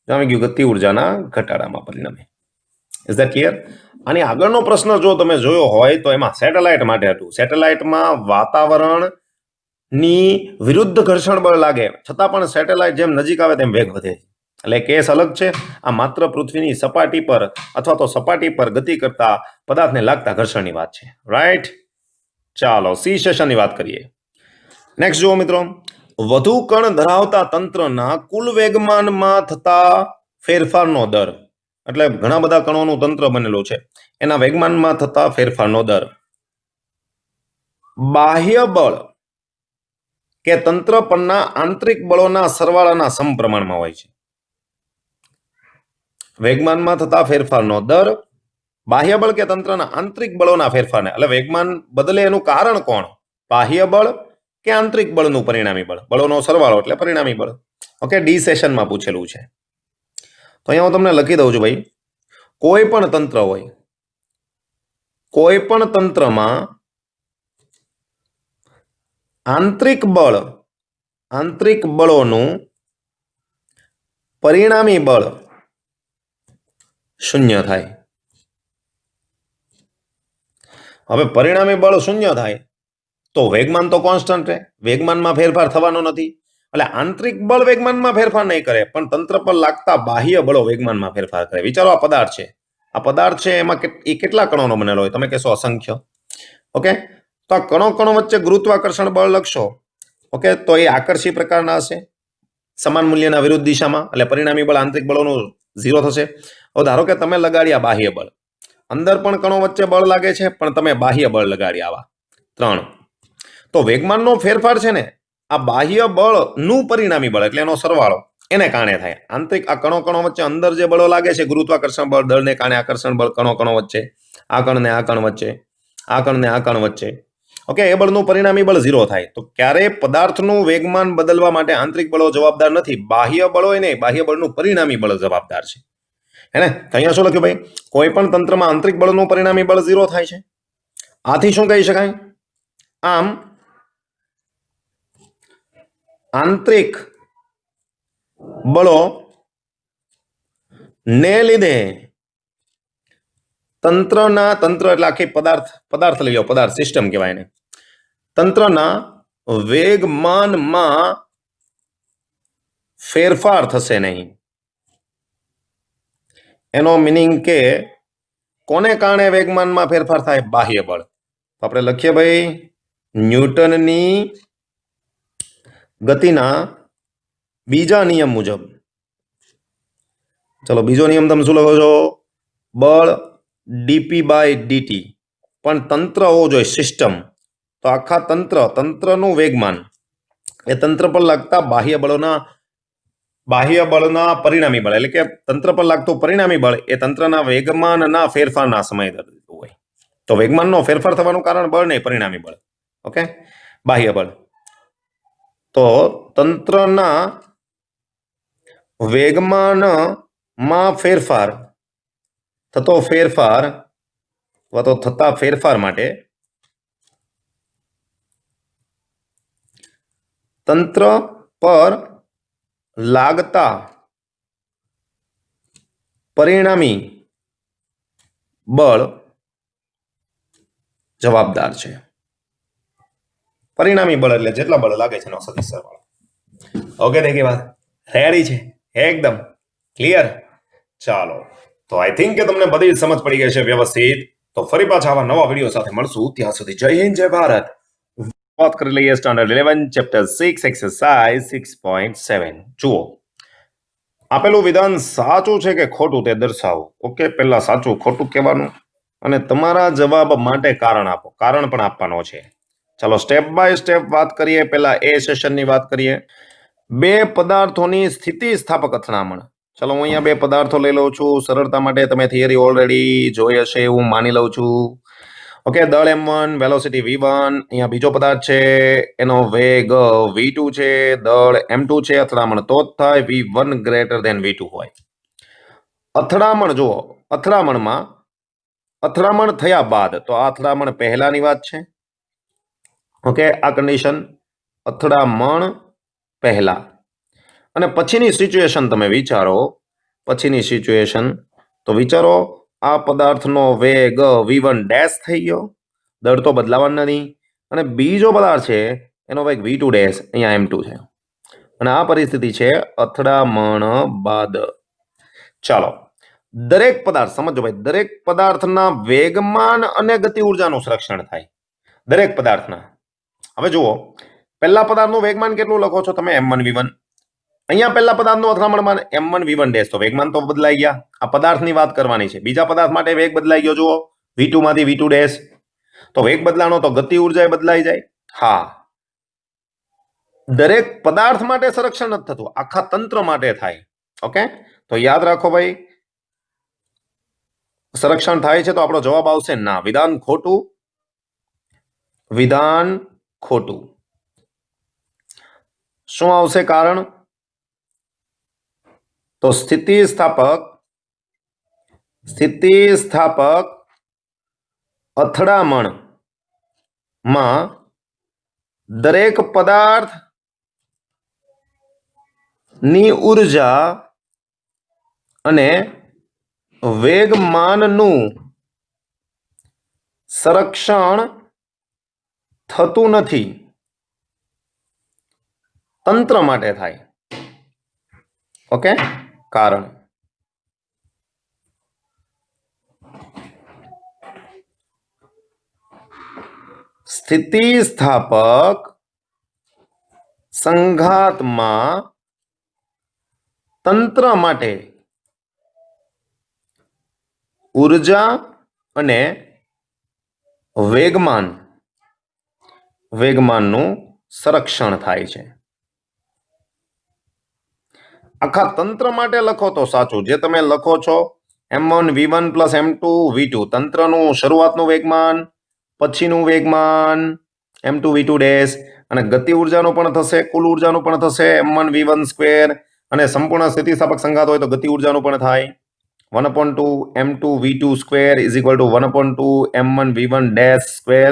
જામી ગયું, ગતિ ઉર્જાના ઘટાડામાં પરિણમે. Is that clear? આની આગળનો પ્રશ્ન જો તમે જોયો હોય તો એમાં સેટેલાઇટ માટે હતું. સેટેલાઇટમાં વાતાવરણની વિરુદ્ધ ઘર્ષણ બળ લાગે, છતાં પણ સેટેલાઇટ જેમ નજીક આવે તેમ વેગ વધે. એટલે કેસ અલગ છે. આ માત્ર પૃથ્વીની સપાટી પર અથવા તો સપાટી પર ગતિ કરતા પદાર્થને લાગતા ઘર્ષણની વાત છે. રાઈટ? ચાલો, સી સેશનની વાત કરીએ. નેક્સ્ટ જુઓ મિત્રો, વધુ કણ ધરાવતા તંત્રના કુલ વેગમાનમાં થતા ફેરફારનો દર. એટલે ઘણા બધા કણોનું તંત્ર બનેલું છે, એના વેગમાનમાં થતા ફેરફારનો દર બાહ્ય બળ કે તંત્ર પરના આંતરિક બળોના સરવાળાના સમપ્રમાણમાં હોય છે. વેગમાનમાં થતા ફેરફારનો દર બાહ્ય બળ કે તંત્રના આંતરિક બળોના ફેરફારને, એટલે વેગમાન બદલે એનું કારણ કોણ? બાહ્ય બળ કે આંતરિક બળનું પરિણામી બળ? બળોનો સરવાળો એટલે પરિણામી બળ. ઓકે, ડી સેશનમાં પૂછેલું છે. તો અહીંયા હું તમને લખી દઉં છું ભાઈ, કોઈ પણ તંત્ર હોય, કોઈ પણ તંત્રમાં આંતરિક બળોનું પરિણામી બળ શૂન્ય થાય. હવે પરિણામી બળ શૂન્ય થાય તો વેગમાન તો કોન્સ્ટન્ટ રહે, વેગમાનમાં ફેરફાર થવાનો નથી. એટલે આંતરિક બળ વેગમાનમાં ફેરફાર નહીં કરે, પણ તંત્ર પર લાગતા બાહ્ય બળો વેગમાનમાં ફેરફાર કરે. વિચારો, આ પદાર્થ છે, એમાં એ કેટલા કણોનો બનેલો હોય? તમે કહેશો અસંખ્ય. ઓકે, તો આ કણો વચ્ચે ગુરુત્વાકર્ષણ બળ લખશો. ઓકે, તો એ આકર્ષી પ્રકારના હશે, સમાન મૂલ્યના વિરુદ્ધ દિશામાં, એટલે પરિણામી બળ આંતરિક બળોનું 0 થશે. હવે ધારો કે તમે લગાડ્યા બાહ્ય બળ, અંદર પણ કણો વચ્ચે બળ લાગે છે, પણ તમે બાહ્ય બળ લગાડ્યા આવા 3, તો વેગમાનનો ફેરફાર છે ને, આ બાહ્ય બળનું પરિણામી બળ એટલે એનો સરવાળો એને કારણે થાય. આંતરિક આ કણો વચ્ચે અંદર જે બળો લાગે છે, ગુરુત્વાકર્ષણ બળ, દળને કારણે આકર્ષણ બળ, કણો વચ્ચે, આ કણને આ કણ વચ્ચે, આ કણને આ કણ વચ્ચે, ઓકે, એ બળનું પરિણામી બળ 0 થાય. તો ક્યારે પદાર્થનું વેગમાન બદલવા માટે આંતરિક બળો જવાબદાર નથી, બાહ્ય બળ હોય ને, બાહ્ય બળનું પરિણામી બળ જવાબદાર છે. હે ને? તો અહીંયા શું લખ્યું ભાઈ? કોઈ પણ તંત્રમાં આંતરિક બળનું પરિણામી બળ 0 થાય છે. આથી શું કહી શકાય? આમ આંતરિક બળો ને લીધે તંત્ર એટલે આખી પદાર્થ લઈ લો, પદાર્થ સિસ્ટમ કહેવાય ને, તંત્રના વેગમાનમાં ફેરફાર થશે નહીં. એનો મિનિંગ કે કોને કારણે વેગમાનમાં ફેરફાર થાય? બાહ્ય બળ. તો આપણે લખીએ ભાઈ, ન્યૂટનની ગતિના બીજા નિયમ મુજબ. ચલો, બીજો નિયમ તમે શું લખો છો? બળ ડીપી બાય ડીટી. પણ તંત્ર હોવો જોઈએ, સિસ્ટમ. તો આખા તંત્રનું વેગમાન એ તંત્ર પર લાગતા બાહ્ય બળના પરિણામી બળ, એટલે કે તંત્ર પર લાગતું પરિણામી બળ એ તંત્રના વેગમાનના ફેરફારના સમય દર્શાવતું હોય. તો વેગમાનનો ફેરફાર થવાનું કારણ બળ નહીં, પરિણામી બળ. ઓકે, બાહ્ય બળ. તો તંત્રના વેગમાનમાં થતા ફેરફાર માટે તંત્ર પર લાગતા પરિણામી બળ જવાબદાર છે. પરિણામી બળ એટલે જેટલા બળ લાગે છે એનો સદિશ સરવાળો. ઓકે, દેખી વાત રેડી છે, એકદમ ક્લિયર. ચાલો, તો આઈ થિંક કે તમને બધી સમજ પડી ગઈ છે વ્યવસ્થિત. તો ફરી પાછા આવા નવા વિડીયો સાથે મળશું. ત્યાં સુધી જય હિન્દ, જય ભારત. વાત કરી લઈએ સ્ટાન્ડર્ડ 11 ચેપ્ટર 6 એક્સરસાઇઝ 6.7. જુઓ, આપેલું વિધાન સાચું છે કે ખોટું તે દર્શાવો. ઓકે, પહેલા સાચું ખોટું કહેવાનું અને તમારા જવાબ માટે કારણ આપો. કારણ પણ આપવાનો છે. ચાલો સ્ટેપ બાય સ્ટેપ વાત કરીએ. પહેલા એ સેશનની વાત કરીએ. બે પદાર્થોની સ્થિતિસ્થાપક અથડામણ. ચલો, હું અહીંયા બે પદાર્થો લઈ લઉં છું. સરળતા માટે તમે થિયરી ઓલરેડી જોઈ હશે એવું માની લઉં છું. ઓકે, દળ m1, વેલોસિટી v1. અહીંયા બીજો પદાર્થ છે, એનો વેગ v2 છે, દળ m2 છે. અથડામણ તો જ થાય v1 ગ્રેટર ધેન v2 હોય. અથડામણ જુઓ, અથડામણ થયા બાદ, તો આ અથડામણ પહેલાની વાત છે. ઓકે, આ કન્ડિશન અથડામણ પહેલા. અને પછીની સિચ્યુએશન તમે વિચારો, તો વિચારો, આ પદાર્થનો વેગ v1 ડેશ થઈ ગયો, દળ તો બદલાવાનો નથી. અને બીજો પદાર્થ છે એનો વેગ v2 ડેશ, અહીંયા m2 છે. અને આ પરિસ્થિતિ છે અથડામણ બાદ. ચાલો, દરેક પદાર્થ સમજો ભાઈ, દરેક પદાર્થના વેગમાન અને ગતિ ઉર્જાનું સંરક્ષણ થાય. દરેક પદાર્થના. હવે જુઓ, પહેલા પદાર્થનું વેગમાન કેટલું લખો છો તમે? m1 v1. અહીંયા પહેલા પદાર્થનું અથડામણમાં m1 v1 ડેશ, તો વેગમાન તો બદલાઈ ગયા. આ પદાર્થની વાત કરવાની છે. બીજા પદાર્થ માટે વેગ બદલાઈ ગયો. જુઓ, v2 માંથી v2 ડેશ. તો વેગ બદલાનો તો ગતિ ઉર્જા બદલાઈ જાય. હા, દરેક પદાર્થ માટે સંરક્ષણ નથી થતું, આખા તંત્ર માટે થાય. ઓકે, તો યાદ રાખો ભાઈ, સંરક્ષણ થાય છે. તો આપણો જવાબ આવશે ના. વિધાન ખોટું. શું આવશે કારણ? તો સ્થિતિસ્થાપક અથડામણમાં દરેક પદાર્થની ઉર્જા અને વેગમાનનું સંરક્ષણ થતું નથી, તંત્ર માટે થાય. ઓકે, કારણ. સ્થિતિસ્થાપક સંઘાતમાં તંત્ર માટે ઉર્જા અને વેગમાનનું સંરક્ષણ થાય છે. આખા તંત્ર માટે લખો તો સાચું. જે તમે લખો છો m1 v1 plus m2 v2, તંત્રનું શરૂઆતનું વેગમાન, પછીનું વેગમાન, m2 v2 ડેશ અને ગતિ ઉર્જાનો પણ થશે, કુલ ઉર્જાનો પણ થશે m1 v1 સ્ક્વેર અને સંપૂર્ણ સ્થિતિસ્થાપક સંઘાત હોય તો ગતિ ઉર્જાનો પણ થાય 1/2 m2 v2 square is equal to 1/2 m1 v1 dash square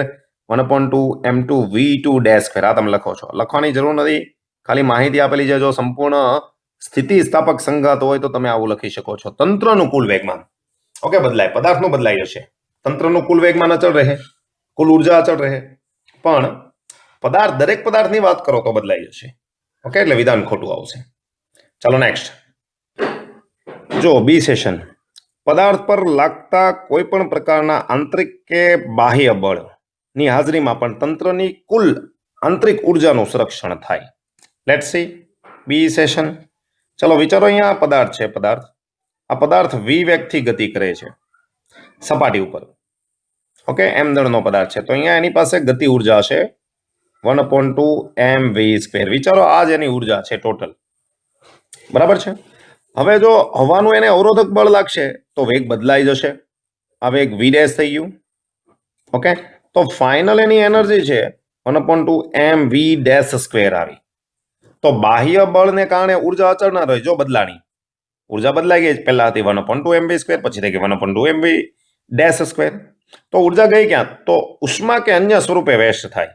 1/2 m2 v2 dash square. આ તમે લખો છો, લખવાની જરૂર નથી, ખાલી માહિતી આપેલી છે. જો સંપૂર્ણ સ્થિતિસ્થાપક સંઘાત હોય તો તમે આવું લખી શકો છો. તંત્રનું કુલ વેગમાન ઓકે બદલાય, પદાર્થનું બદલાઈ જશે. તંત્રનું કુલ વેગમાન અચળ રહે, કુલ ઉર્જા અચળ રહે, પણ પદાર્થ દરેક પદાર્થની વાત કરો તો બદલાઈ જશે. ઓકે, એટલે વિધાન ખોટું આવશે. ચાલો નેક્સ્ટ જો બી સેશન. પદાર્થ પર લાગતા કોઈ પણ પ્રકારના આંતરિક કે બાહ્ય બળની હાજરીમાં પણ તંત્રની કુલ આંતરિક ઉર્જાનું સંરક્ષણ થાય. Let's see B session. ચલો વિચારો, અહીંયા પદાર્થ છે. આ પદાર્થ વી વેગથી ગતિ કરે છે સપાટી ઉપર. ઓકે, એમ દળનો પદાર્થ છે તો અહીંયા એની પાસે ગતિ ઉર્જા છે 1/2 mv સ્ક્વેર. વિચારો આ જ એની ઉર્જા છે ટોટલ, બરાબર છે. હવે જો હવાનું એને અવરોધક બળ લાગશે તો વેગ બદલાઈ જશે. આ વેગ v ડેશ થઈ ગયું. ઓકે, તો ફાઇનલ એની એનર્જી છે 1/2 mv ડેશ સ્ક્વેર આવી. તો બાહ્ય બળને કારણે ઉર્જા અચળ ના રહી. જો બદલાણી ઉર્જા બદલાઈ ગઈ, પહેલા હતી 1/2 mv સ્ક્વેર, પછી થઈ ગઈ 1/2 mv ડેશ સ્ક્વેર. તો ઉર્જા ગઈ ક્યાં? તો ઉષ્મા કે અન્ય સ્વરૂપે વેસ્ટ થાય.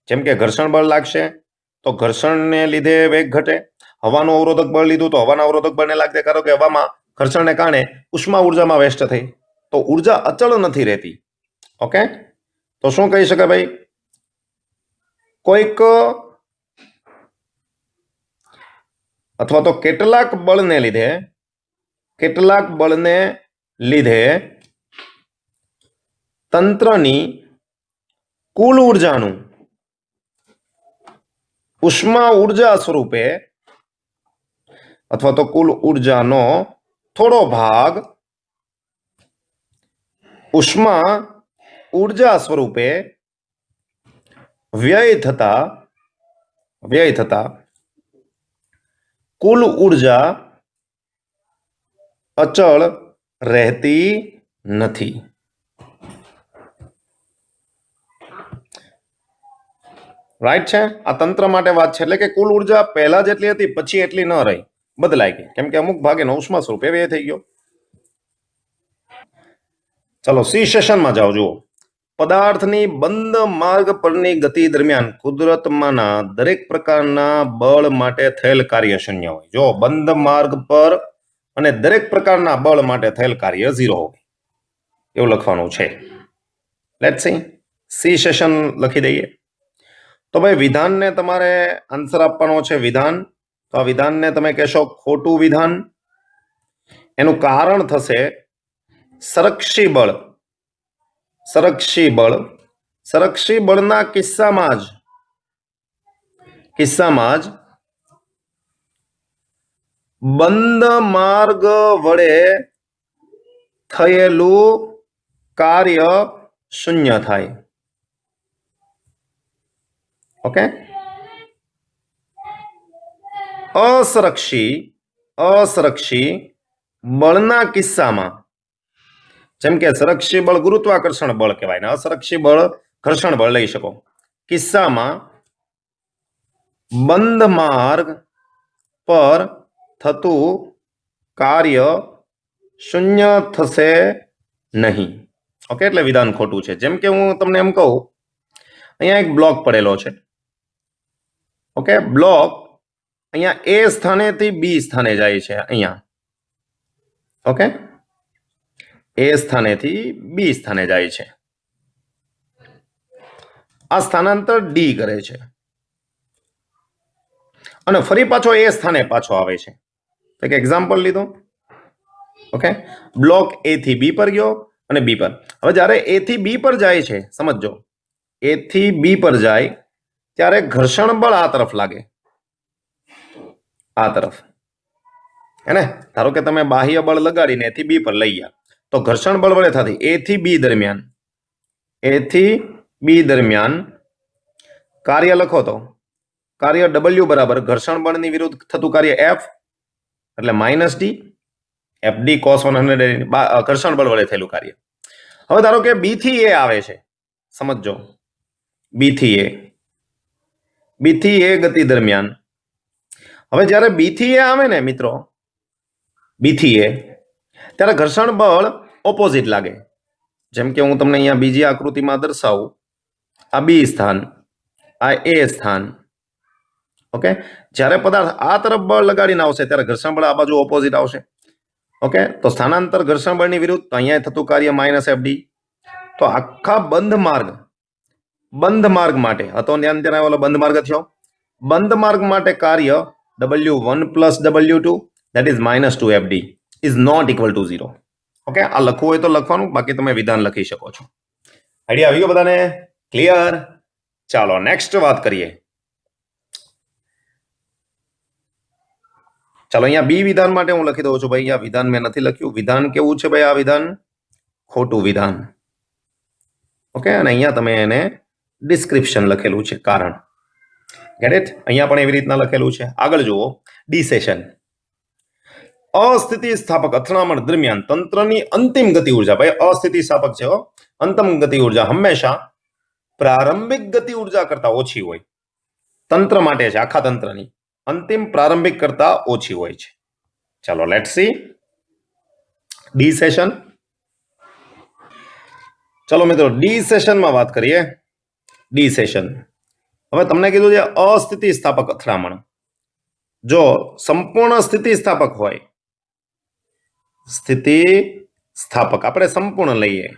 જેમ કે ઘર્ષણ બળ લાગશે તો ઘર્ષણને લીધે વેગ ઘટે. હવાનું અવરોધક બળ લીધું તો હવાના અવરોધક બળને લાગતે, કારણ કે હવામાં ઘર્ષણને કારણે ઉષ્મા ઉર્જામાં વેસ્ટ થઈ. તો ઉર્જા અચળ નથી રહેતી. ઓકે, તો શું કહી શકાય ભાઈ? કોઈક અથવા તો કેટલાક બળને લીધે તંત્રની કુલ ઉર્જાનું ઉષ્મા ઉર્જા સ્વરૂપે અથવા તો કુલ ઉર્જાનો થોડો ભાગ ઉષ્મા ઉર્જા સ્વરૂપે વ્યય થતા કુલ ઉર્જા અચળ રહેતી નથી. રાઈટ છે. આ તંત્ર માટે વાત છે, એટલે કે કુલ ઉર્જા પહેલા જેટલી હતી પછી એટલી ન રહી, બદલાઈ ગઈ, કેમ કે અમુક ભાગે ઉષ્મા સ્વરૂપે વ્યય થઈ ગયો. ચલો સી સેશનમાં જાઓ. જુઓ, પદાર્થની બંધ માર્ગ પરની ગતિ દરમિયાન કુદરતમાંના દરેક પ્રકારના બળ માટે થયેલ કાર્ય શૂન્ય હોય. જો બંધ માર્ગ પર અને દરેક પ્રકારના બળ માટે થયેલ કાર્ય 0 હોય એવું લખવાનું છે. લેટ્સ સી સેશન લખી દઈએ. તો ભાઈ વિધાનને તમારે આન્સર આપવાનો છે. વિધાન, તો આ વિધાનને તમે કહેશો ખોટું વિધાન. એનું કારણ થશે સંરક્ષી બળ. સંરક્ષી બળના કિસ્સામાં જ બંધ માર્ગ વડે થયેલું કાર્ય શૂન્ય થાય. ઓકે, અસંરક્ષી બળના કિસ્સામાં, જેમ કે સંરક્ષી બળ ગુરુત્વાકર્ષણ બળ કહેવાય ને અસંરક્ષી બળ ઘર્ષણ બળ લઈ શકો. કિસ્સામાં બંધ માર્ગ પર થતું કાર્ય શૂન્ય થશે નહીં. ઓકે, એટલે વિધાન ખોટું છે. જેમ કે હું તમને એમ કહું, અહીંયા એક બ્લોક પડેલો છે. ઓકે, બ્લોક અહીંયા એ સ્થાનેથી બી સ્થાને જાય છે. અહીંયા ઓકે, એ સ્થાનેથી બી સ્થાને જાય છે. આ સ્થાનાંતર ડી કરે છે અને ફરી પાછો એ સ્થાને પાછો આવે છે. એક એક્ઝામ્પલ લીધો. ઓકે, બ્લોક એ થી બી પર ગયો અને બી પર. હવે જ્યારે એ થી બી પર જાય છે, સમજો, એ થી બી પર જાય ત્યારે ઘર્ષણ બળ આ તરફ લાગે, આ તરફ, હે ને? ધારો કે તમે બાહ્ય બળ લગાડીને એ થી બી પર લઈ ગયા તો ઘર્ષણ બળ વડે થતી એ થી બી દરમિયાન કાર્ય લખો તો કાર્ય W બરાબર ઘર્ષણ બળની વિરુદ્ધ થતું કાર્ય F એટલે -D FD cos 100 ઘર્ષણ બળ વડે થયેલું કાર્ય. હવે ધારો કે બી થી એ આવે છે, સમજો, બી થી એ, બી થી એ ગતિ દરમિયાન હવે જ્યારે બી થી એ આવે ને મિત્રો, બી થી એ, ત્યારે ઘર્ષણ બળ ઓપોઝિટ લાગે. જેમ કે હું તમને અહીંયા બીજી આકૃતિમાં દર્શાવું, આ બી સ્થાન, આ એ સ્થાન. ઓકે, જ્યારે પદાર્થ આ તરફ બળ લગાડીને આવશે ત્યારે ઘર્ષણ બળ આ બાજુ ઓપોઝિટ આવશે. ઓકે, તો સ્થાનાંતર ઘર્ષણ બળની વિરુદ્ધ, તો અહીંયા થતું કાર્ય માઇનસ એફડી. તો આખા બંધ માર્ગ માટે હતો, ધ્યાન ત્યાં ઓલો બંધ માર્ગ થયો, બંધ માર્ગ માટે કાર્ય W1 plus W2 that is -2FD is not equal to 0. Okay, આ લખવું હોય તો લખવાનું, બાકી તમે વિધાન લખી શકો છો. આઈડિયા આવી ગયો બધાને? ક્લિયર? ચાલો નેક્સ્ટ વાત કરીએ. ચાલો અહીંયા બી વિધાન માટે હું લખી દઉં છું ભાઈ. અહીંયા વિધાન મેં નથી લખ્યું. વિધાન કેવું છે ભાઈ? આ વિધાન ખોટું વિધાન. ઓકે, અને અહીંયા તમે એને ડિસ્ક્રિપ્શન લખેલું છે, કારણ. Get it? અહીંયા પણ એવી રીતના લખેલું છે. આગળ જુઓ, ડિસેશન. અસ્થિતિ સ્થાપક અથડામણ દરમિયાન તંત્રની અંતિમ ગતિ ઉર્જા, ભાઈ અસ્થિતિ સ્થાપક છે, અંતિમ ગતિ ઉર્જા હંમેશા પ્રારંભિક ગતિ ઉર્જા કરતા ઓછી હોય. તંત્ર માટે છે, આખા તંત્રની અંતિમ પ્રારંભિક કરતા ઓછી હોય છે. ચાલો લેટ્સ સી ડિસેશન. ચલો મિત્રો, ડિસેશનમાં વાત કરીએ. ડિસેશન, હવે તમને કીધું છે અસ્થિતિ સ્થાપક અથડામણ. જો સંપૂર્ણ સ્થિતિ સ્થાપક હોય, સ્થિતિ સ્થાપક આપણે સંપૂર્ણ લઈએ,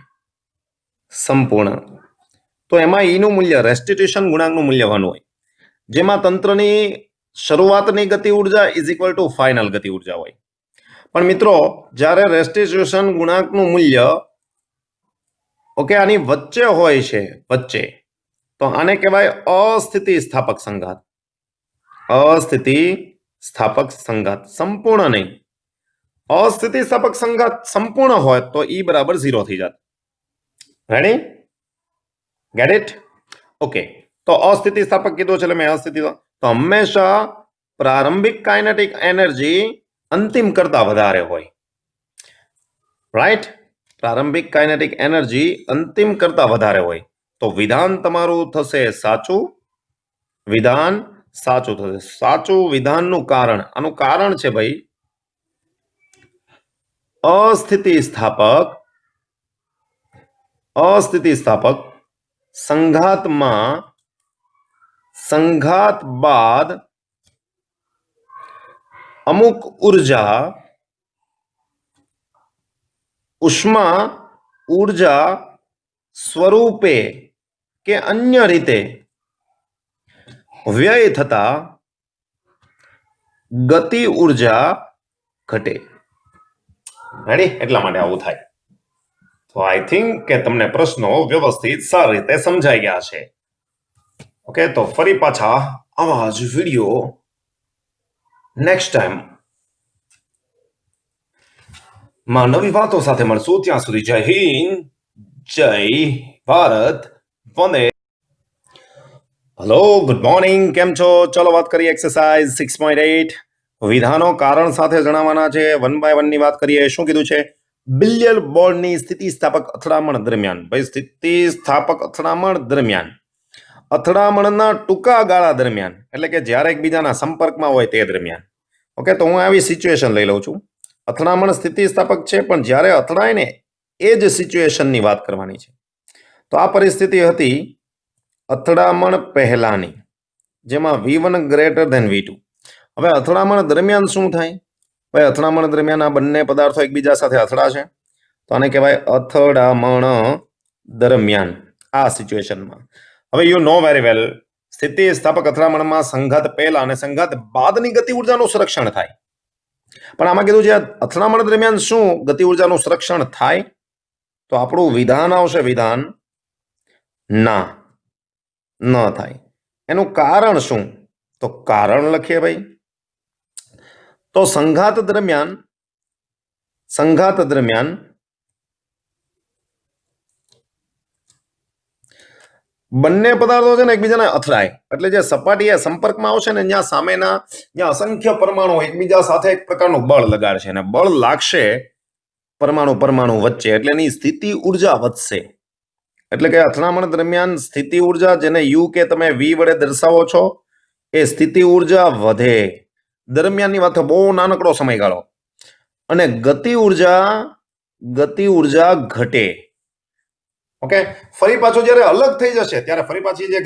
સંપૂર્ણ, તો એમાં ઈનું મૂલ્ય રેસ્ટિટ્યુશન ગુણાંકનું મૂલ્ય 1 હોય, જેમાં તંત્રની શરૂઆતની ગતિ ઉર્જા ઇઝ ઇક્વલ ટુ ફાઇનલ ગતિ ઉર્જા હોય. પણ મિત્રો, જ્યારે રેસ્ટિટ્યુશન ગુણાંકનું મૂલ્ય ઓકે આની વચ્ચે હોય છે, વચ્ચે, તો આને કહેવાય અસ્થિતિ સ્થાપક સંઘાત. અસ્થિતિ સ્થાપક સંઘાત, સંપૂર્ણ નહીં. અસ્થિતિ સ્થાપક સંઘાત સંપૂર્ણ હોય તો ઈ બરાબર 0 થઈ જાત. રેડી? Get it? ઓકે, તો અસ્થિતિ સ્થાપક કીધું છે એટલે મેં અસ્થિતિ, તો હંમેશા પ્રારંભિક કાઇનેટિક એનર્જી અંતિમ કરતા વધારે હોય. રાઈટ? પ્રારંભિક કાઇનેટિક એનર્જી અંતિમ કરતા વધારે હોય. તો વિધાન તમારું થશે સાચું. વિધાન સાચું થશે. સાચું વિધાનનું કારણ, આનું કારણ છે ભાઈ અસ્થિતિ સ્થાપક સંઘાતમાં સંઘાત બાદ અમુક ઉર્જા ઉષ્મા ઉર્જા સ્વરૂપે કે અન્ય રીતે વ્યય થતા ગતિ ઉર્જા ઘટે. રેડી? એટલા માટે આવું થાય. તો આઈ થિંક કે તમને પ્રશ્નો વ્યવસ્થિત સારી રીતે સમજાઈ ગયા છે. ઓકે, તો ફરી પાછા આવા જ વિડીયો નેક્સ્ટ ટાઈમ માં નવી વાતો સાથે મળશું. ત્યાં સુધી જય હિન્દ, જય ભારત, વંદે. હેલો, ગુડ મોર્નિંગ, કેમ છો? ચલો વાત કરીએ એક્સરસાઇઝ 6.8. વિધાનો કારણ સાથે જણાવવાના છે. 1 બાય 1 ની વાત કરીએ. શું કીધું છે? બિલિયર્ડ બોર્ડની સ્થિતિસ્થાપક અથડામણ દરમિયાન, ભાઈ સ્થિતિસ્થાપક અથડામણ દરમિયાન, અથડામણના ટૂંકા ગાળા દરમિયાન, એટલે કે જ્યારે એકબીજાના સંપર્કમાં હોય તે દરમિયાન. ઓકે, તો હું આવી સિચ્યુએશન લઈ લઉં છું. અથડામણ સ્થિતિસ્થાપક છે, પણ જ્યારે અથડાય ને એ જ સિચ્યુએશનની વાત કરવાની છે. તો આ પરિસ્થિતિ હતી અથડામણ પહેલાની, જેમાં V1 ગ્રેટર ધેન V2. હવે અથડામણ દરમિયાન શું થાય? ભાઈ અથડામણ દરમિયાન આ બંને પદાર્થો એકબીજા સાથે અથડાશે, તો આને કહેવાય અથડામણ દરમિયાન. આ સિચ્યુએશનમાં હવે યુ નો વેરી વેલ, સ્થિતિસ્થાપક અથડામણમાં સંઘાત પહેલા અને સંઘાત બાદની ગતિ ઉર્જાનું સંરક્ષણ થાય. પણ આમાં કીધું છે અથડામણ દરમિયાન શું ગતિ ઉર્જાનું સંરક્ષણ થાય? તો આપણું વિધાન આવશે, વિધાન ના, ન થાય. એનું કારણ શું? તો કારણ લખીએ ભાઈ. તો સંઘાત દરમિયાન બંને પદાર્થો છે ને એકબીજાને અથડાય, એટલે જે સપાટીએ સંપર્કમાં આવશે ને જ્યાં સામેના, જ્યાં અસંખ્ય પરમાણુ એકબીજા સાથે એક પ્રકારનું બળ લગાડશે, અને બળ લાગશે પરમાણુ વચ્ચે, એટલે એની સ્થિતિ ઉર્જા વધશે. એટલે કે અથડામણ દરમિયાન સ્થિતિ ઉર્જા, જેને યુ કે તમે વી વડે દર્શાવો છો, એ સ્થિતિ ઉર્જા વધે. દરમિયાનની વાત, બહુ નાનકડો સમયગાળો. અને ગતિ ઉર્જા ઘટે. ઓકે, ફરી પાછું જ્યારે અલગ થઈ જશે ત્યારે ફરી પાછી જે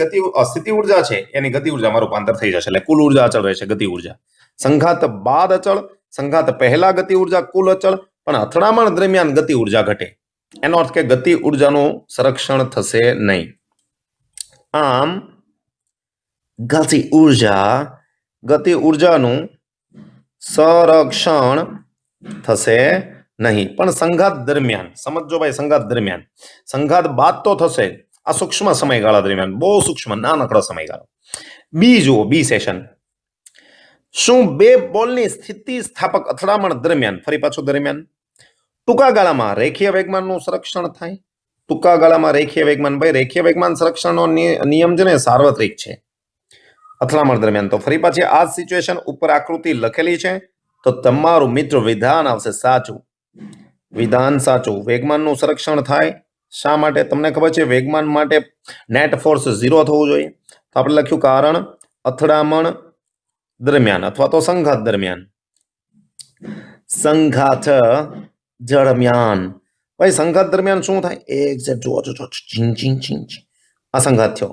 સ્થિતિ ઉર્જા છે એની ગતિ ઉર્જામાં રૂપાંતર થઈ જશે. એટલે કુલ ઉર્જા અચળ રહેશે, ગતિ ઉર્જા. સંઘાત બાદ અચળ, સંઘાત પહેલા ગતિ ઉર્જા કુલ અચળ, પણ અથડામણ દરમિયાન ગતિ ઉર્જા ઘટે. એનો અર્થ કે ગતિ ઉર્જાનું સંરક્ષણ થશે નહીં. આમ ગતિ ઉર્જાનું સંરક્ષણ થશે નહીં. પણ સંઘાત દરમિયાન સમજો ભાઈ, સંઘાત બાદ તો થશે. આ સૂક્ષ્મ સમયગાળા દરમિયાન, બહુ સૂક્ષ્મ નાનકડો સમયગાળો. બી જુઓ, બી સેશન. શું બે બોલની સ્થિતિ સ્થાપક અથડામણ દરમિયાન, ફરી પાછું દરમિયાન, ટૂંકા ગાળામાં રેખીય વેગમાનનું સંરક્ષણ થાય? ટૂંકા ગાળામાં રેખીય વેગમાન, ભાઈ રેખીય વેગમાન સંરક્ષણનો નિયમ છે ને સાર્વત્રિક છે અથડામણ દરમિયાન. તો ફરી પાછી આ સિચ્યુએશન ઉપર આકૃતિ લખેલી છે, તો તમારું મિત્ર વિધાન આવશે સાચું. વિધાન સાચું. વેગમાનનું સંરક્ષણ થાય. શા માટે? તમને ખબર છે વેગમાન માટે નેટ ફોર્સ 0 થવું જોઈએ. તો આપણે લખ્યું કારણ અથડામણ દરમિયાન અથવા તો સંઘાત દરમિયાન. સંઘાત દરમિયાન શું થાય? એક્ઝેક્ટ જુઓ, આ સંઘાત થયો.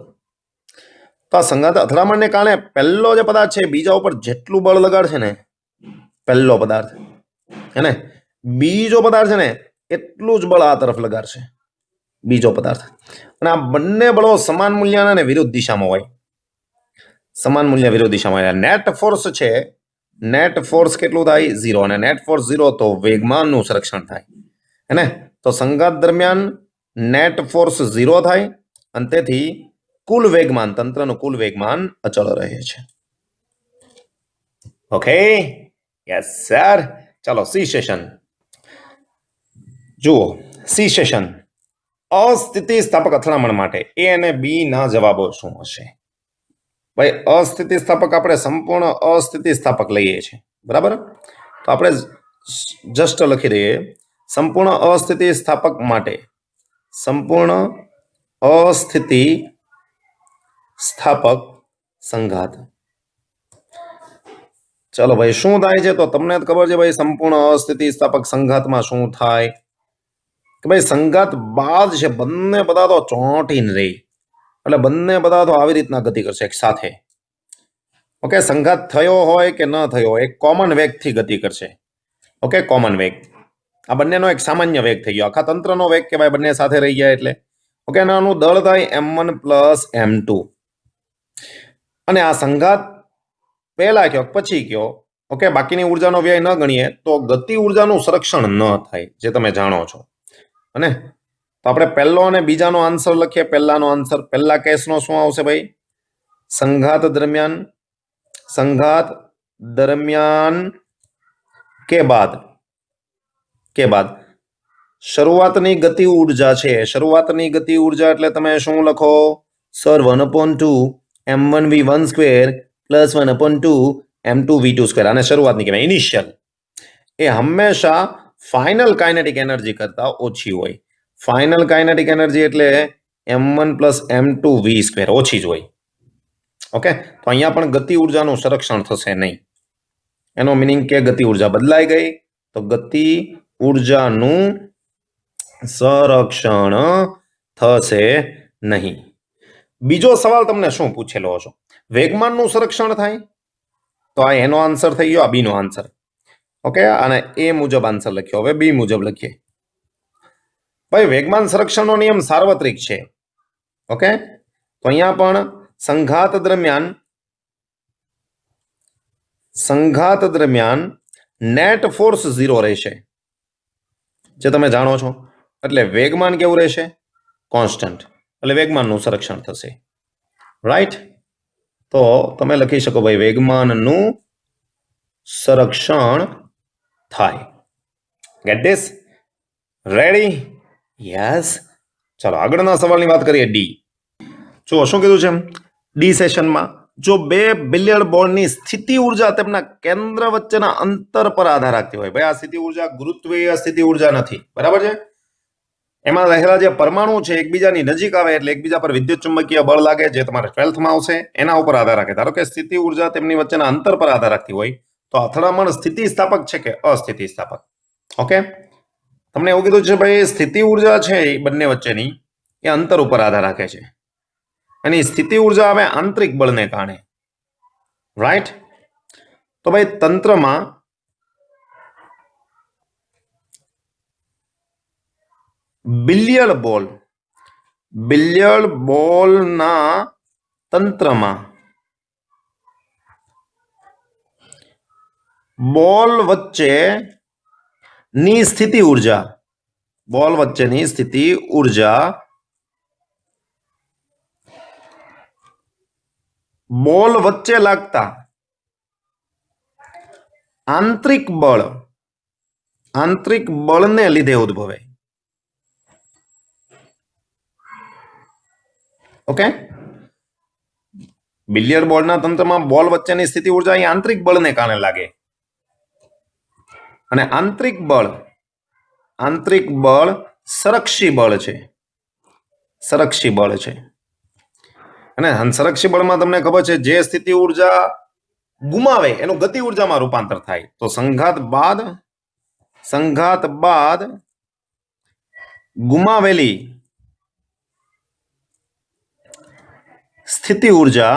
તો આ સંઘાત અથડામણને કારણે પહેલો જે પદાર્થ છે બીજા ઉપર જેટલું બળ લગાડશે ને, પહેલો પદાર્થ હે ને, બીજો પદાર્થ છે ને એટલું જ બળ આ તરફ લગાડશે, બીજો પદાર્થ. અને આ બંને બળો સમાન મૂલ્યના અને વિરુદ્ધ દિશામાં હોય. સમાન મૂલ્ય વિરુદ્ધ દિશામાં હોય. નેટ ફોર્સ છે, નેટ ફોર્સ કેટલું થાય? 0. અને નેટ ફોર્સ 0 તો વેગમાનનું સંરક્ષણ થાય હે ને. તો સંઘાત દરમિયાન નેટ ફોર્સ 0 થાય અને તેથી કુલ વેગમાન, તંત્રનું કુલ વેગમાન અચળ રહે છે. Okay, yes sir. ચાલો સી સેશન જુઓ. સી સેશન, અસ્થિતિ સ્થાપક અથડામણ માટે એ અને બી ના જવાબો શું હશે? ભાઈ અસ્થિતિ સ્થાપક આપણે સંપૂર્ણ અસ્થિતિ સ્થાપક લઈએ છીએ, બરાબર. તો આપણે જસ્ટ લખી દઈએ સંપૂર્ણ અસ્થિતિ સ્થાપક માટે, સંપૂર્ણ અસ્થિતિ સ્થાપક સંઘાત. ચલો ભાઈ, શું થાય છે? તો તમને ખબર છે ભાઈ, સંપૂર્ણ અસ્થિતિ સ્થાપક સંઘાતમાં શું થાય કે ભાઈ સંઘાત બાદ છે બંને પદાર્થો ચોંટીને રહે. એટલે બંને પદાર્થો આવી રીતના ગતિ કરશે એક સાથે. ઓકે, સંઘાત થયો હોય કે ન થયો, એક કોમન વેગથી ગતિ કરશે. ઓકે, કોમન વેગ. આ બંનેનો એક સામાન્ય વેગ થઈ ગયો, આખા તંત્રનો વેગ કહેવાય, બંને સાથે રહી ગયા એટલે. ઓકે, આનું દળ થાય m1 પ્લસ m2. અને આ સંઘાત પહેલા કયો પછી કયો, ઓકે, બાકીની ઉર્જાનો વ્યય ન ગણીએ તો ગતિ ઉર્જાનું સંરક્ષણ ન થાય, જે તમે જાણો છો. અને તો આપણે પહેલો અને બીજાનો આન્સર લખીએ. પહેલાનો આન્સર, પહેલા કેસનો શું આવશે ભાઈ? સંઘાત દરમિયાન કે બાદ શરૂઆતની ગતિ ઉર્જા છે. શરૂઆતની ગતિ ઉર્જા એટલે તમે શું લખો sir? 1/2 m1v1 square plus 1/2 m2v2 square. આને શરૂઆતની કહેવાય, ઇનિશિયલ. એ હંમેશા ફાઇનલ કાઇનેટિક એનર્જી કરતા ઓછી હોય. ફાઇનલ કાઇનેટિક એનર્જી એટલે m1 પ્લસ m2v સ્ક્વેર ઓછી જ હોય. ઓકે, તો અહીંયા પણ ગતિ ઉર્જાનું સંરક્ષણ થશે નહીં. એનો મિનિંગ કે ગતિ ઉર્જા બદલાઈ ગઈ, તો ગતિ ઉર્જાનું સંરક્ષણ થશે નહીં. બીજો સવાલ તમને શું પૂછેલો હશો? વેગમાનનું સંરક્ષણ થાય? તો આ એનો આન્સર થઈ ગયો, આ બી નો આન્સર. ઓકે, અને એ મુજબ આન્સર લખ્યો. હવે બી મુજબ લખીએ. ભાઈ વેગમાન સંરક્ષણનો નિયમ સાર્વત્રિક છે. ઓકે, તો અહીંયા પણ સંઘાત દરમિયાન નેટ ફોર્સ 0 રહેશે, જે તમે જાણો છો. એટલે વેગમાન કેવું રહેશે? કોન્સ્ટન્ટ. એટલે વેગમાનનું સંરક્ષણ થશે, રાઈટ. તો તમે લખી શકો ભાઈ વેગમાનનું સંરક્ષણ થાય. Gate this? રેડી? યસ. ચાલો આગળના સવાલની વાત કરીએ. ડી. જો શું કીધું છે ડી સેશનમાં? જો બે બિલિયર્ડ બોલની સ્થિતિ ઉર્જા તેમના કેન્દ્ર વચ્ચેના અંતર પર આધાર રાખતી હોય. ભાઈ આ સ્થિતિ ઉર્જા ગુરુત્વીય સ્થિતિ ઉર્જા નથી, બરાબર છે? એમાં રહેલા જે પરમાણુ છે એકબીજાની નજીક આવે એટલે એકબીજા પર વિદ્યુત ચુંબકીય બળ લાગે, જે તમારે 12થમાં આવશે. એના ઉપર આધાર રાખે. ધારો કે સ્થિતિ ઉર્જા તેમની વચ્ચેના અંતર પર આધાર રાખતી હોય તો અથડામણ સ્થિતિસ્થાપક છે કે અસ્થિતિસ્થાપક. ઓકે, તમને એવું કીધું છે ભાઈ સ્થિતિ ઉર્જા છે એ બંને વચ્ચેની એ અંતર ઉપર આધાર રાખે છે. એની સ્થિતિ ઉર્જા આવે આંતરિક બળને કારણે. રાઈટ? તો ભાઈ તંત્રમાં બિલિયર્ડ બોલના તંત્રમાં બોલ વચ્ચેની સ્થિતિ ઉર્જા બોલ વચ્ચે લાગતા આંતરિક બળને લીધે ઉદ્ભવે. ઓકે, બિલિયર્ડ બોલના તંત્રમાં બોલ વચ્ચેની સ્થિતિ ઉર્જા એ આંતરિક બળને કારણે લાગે. અને આંતરિક બળ સંરક્ષી બળ છે. અને સંરક્ષી બળમાં તમને ખબર છે જે સ્થિતિ ઉર્જા ગુમાવે એનું ગતિ ઉર્જામાં રૂપાંતર થાય. તો સંઘાત બાદ ગુમાવેલી સ્થિતિ ઉર્જા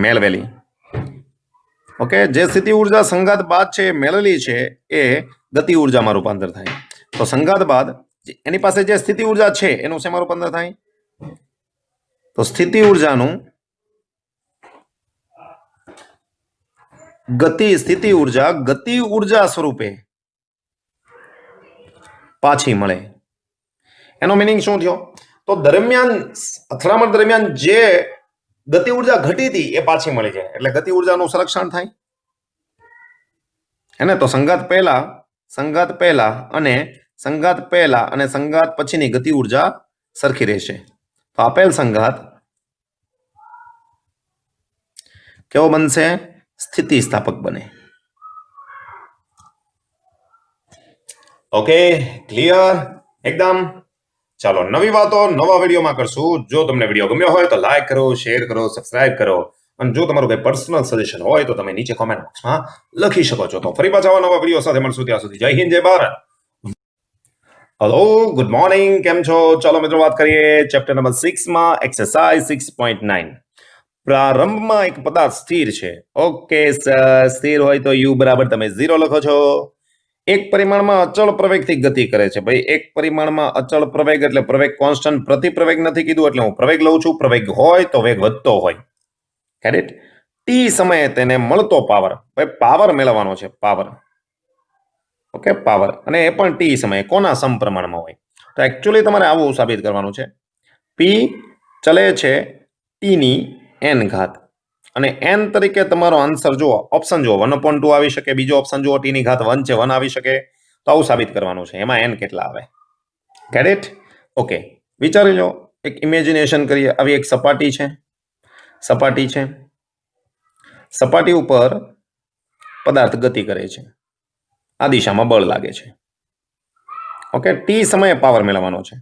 મેળવેલી. ઓકે, જે સ્થિતિ ઉર્જા સંઘાત બાદ છે મેળવેલી છે એ ગતિ ઉર્જામાં રૂપાંતર થાય. તો સંઘાત બાદ એની પાસે જે સ્થિતિ ઉર્જા છે એનું શેમાં રૂપાંતર થાય? તો સ્થિતિ ઉર્જાનું ગતિ ઉર્જા સ્વરૂપે પાછી મળે. એનો મિનિંગ શું થયો? તો અથડામણ દરમિયાન જે ગતિ ઉર્જા ઘટી હતી એ પાછી મળી જાય એટલે ગતિ ઉર્જાનું સંરક્ષણ થાય. એને તો સંઘાત પહેલા અને સંઘાત પછીની ગતિ ઉર્જા સરખી રહેશે. તો આપેલ સંઘાત કેવો બનશે? સ્થિતિસ્થાપક બને. ઓકે, ક્લિયર એકદમ. ચાલો નવી વાતો નવા વિડીયોમાં કરશું. જો તમને વિડીયો ગમ્યો હોય તો લાઈક કરો, શેર કરો, સબસ્ક્રાઇબ કરો. અને જો તમારું કોઈ પર્સનલ સજેશન હોય તો તમે નીચે કોમેન્ટ બોક્સમાં લખી શકો છો. તો ફરી પાછા નવા વિડીયો સાથે મળશું. ત્યાં સુધી જય હિન્દ, જય ભારત. હેલો, ગુડ મોર્નિંગ, કેમ છો? ચાલો મિત્રો વાત કરીએ ચેપ્ટર નંબર 6માં એક્સરસાઇઝ 6.9. પ્રારંભમાં એક પદાર્થ સ્થિર છે. ઓકે સર, સ્થિર હોય તો u બરાબર તમે 0 લખો છો. એક પરિમાણમાં અચળ પ્રવેગથી ગતિ કરે છે. ભાઈ એક પરિમાણમાં અચળ પ્રવેગ એટલે પ્રવેગ કોન્સ્ટન્ટ, પ્રતિપ્રવેગ નથી કીધું એટલે હું પ્રવેગ લઉં છું. પ્રવેગ હોય તો વેગ વધતો હોય. કેરેટ ટી સમયે તેને મળતો પાવર, ભાઈ પાવર મેળવવાનો છે, પાવર. ઓકે, પાવર, અને એ પણ ટી સમયે કોના સમપ્રમાણમાં હોય. તો એકચ્યુઅલી તમારે આવું સાબિત કરવાનું છે. પી ચલે છે ટીની n ઘાત અને n તરીકે તમારો આન્સર જુઓ, ઓપ્શન જુઓ 1/2 આવી શકે, બીજો ઓપ્શન જુઓ ટીની ઘાત 1 છે, 1 આવી શકે. તો આવું સાબિત કરવાનું છે. એમાં n કેટલા આવે? Get it? ઓકે, વિચારી લો, એક ઇમેજિનેશન કરીએ. આવી એક સપાટી છે. સપાટી ઉપર પદાર્થ ગતિ કરે છે. આ દિશામાં બળ લાગે છે. ઓકે, ટી સમયે પાવર મેળવવાનો છે.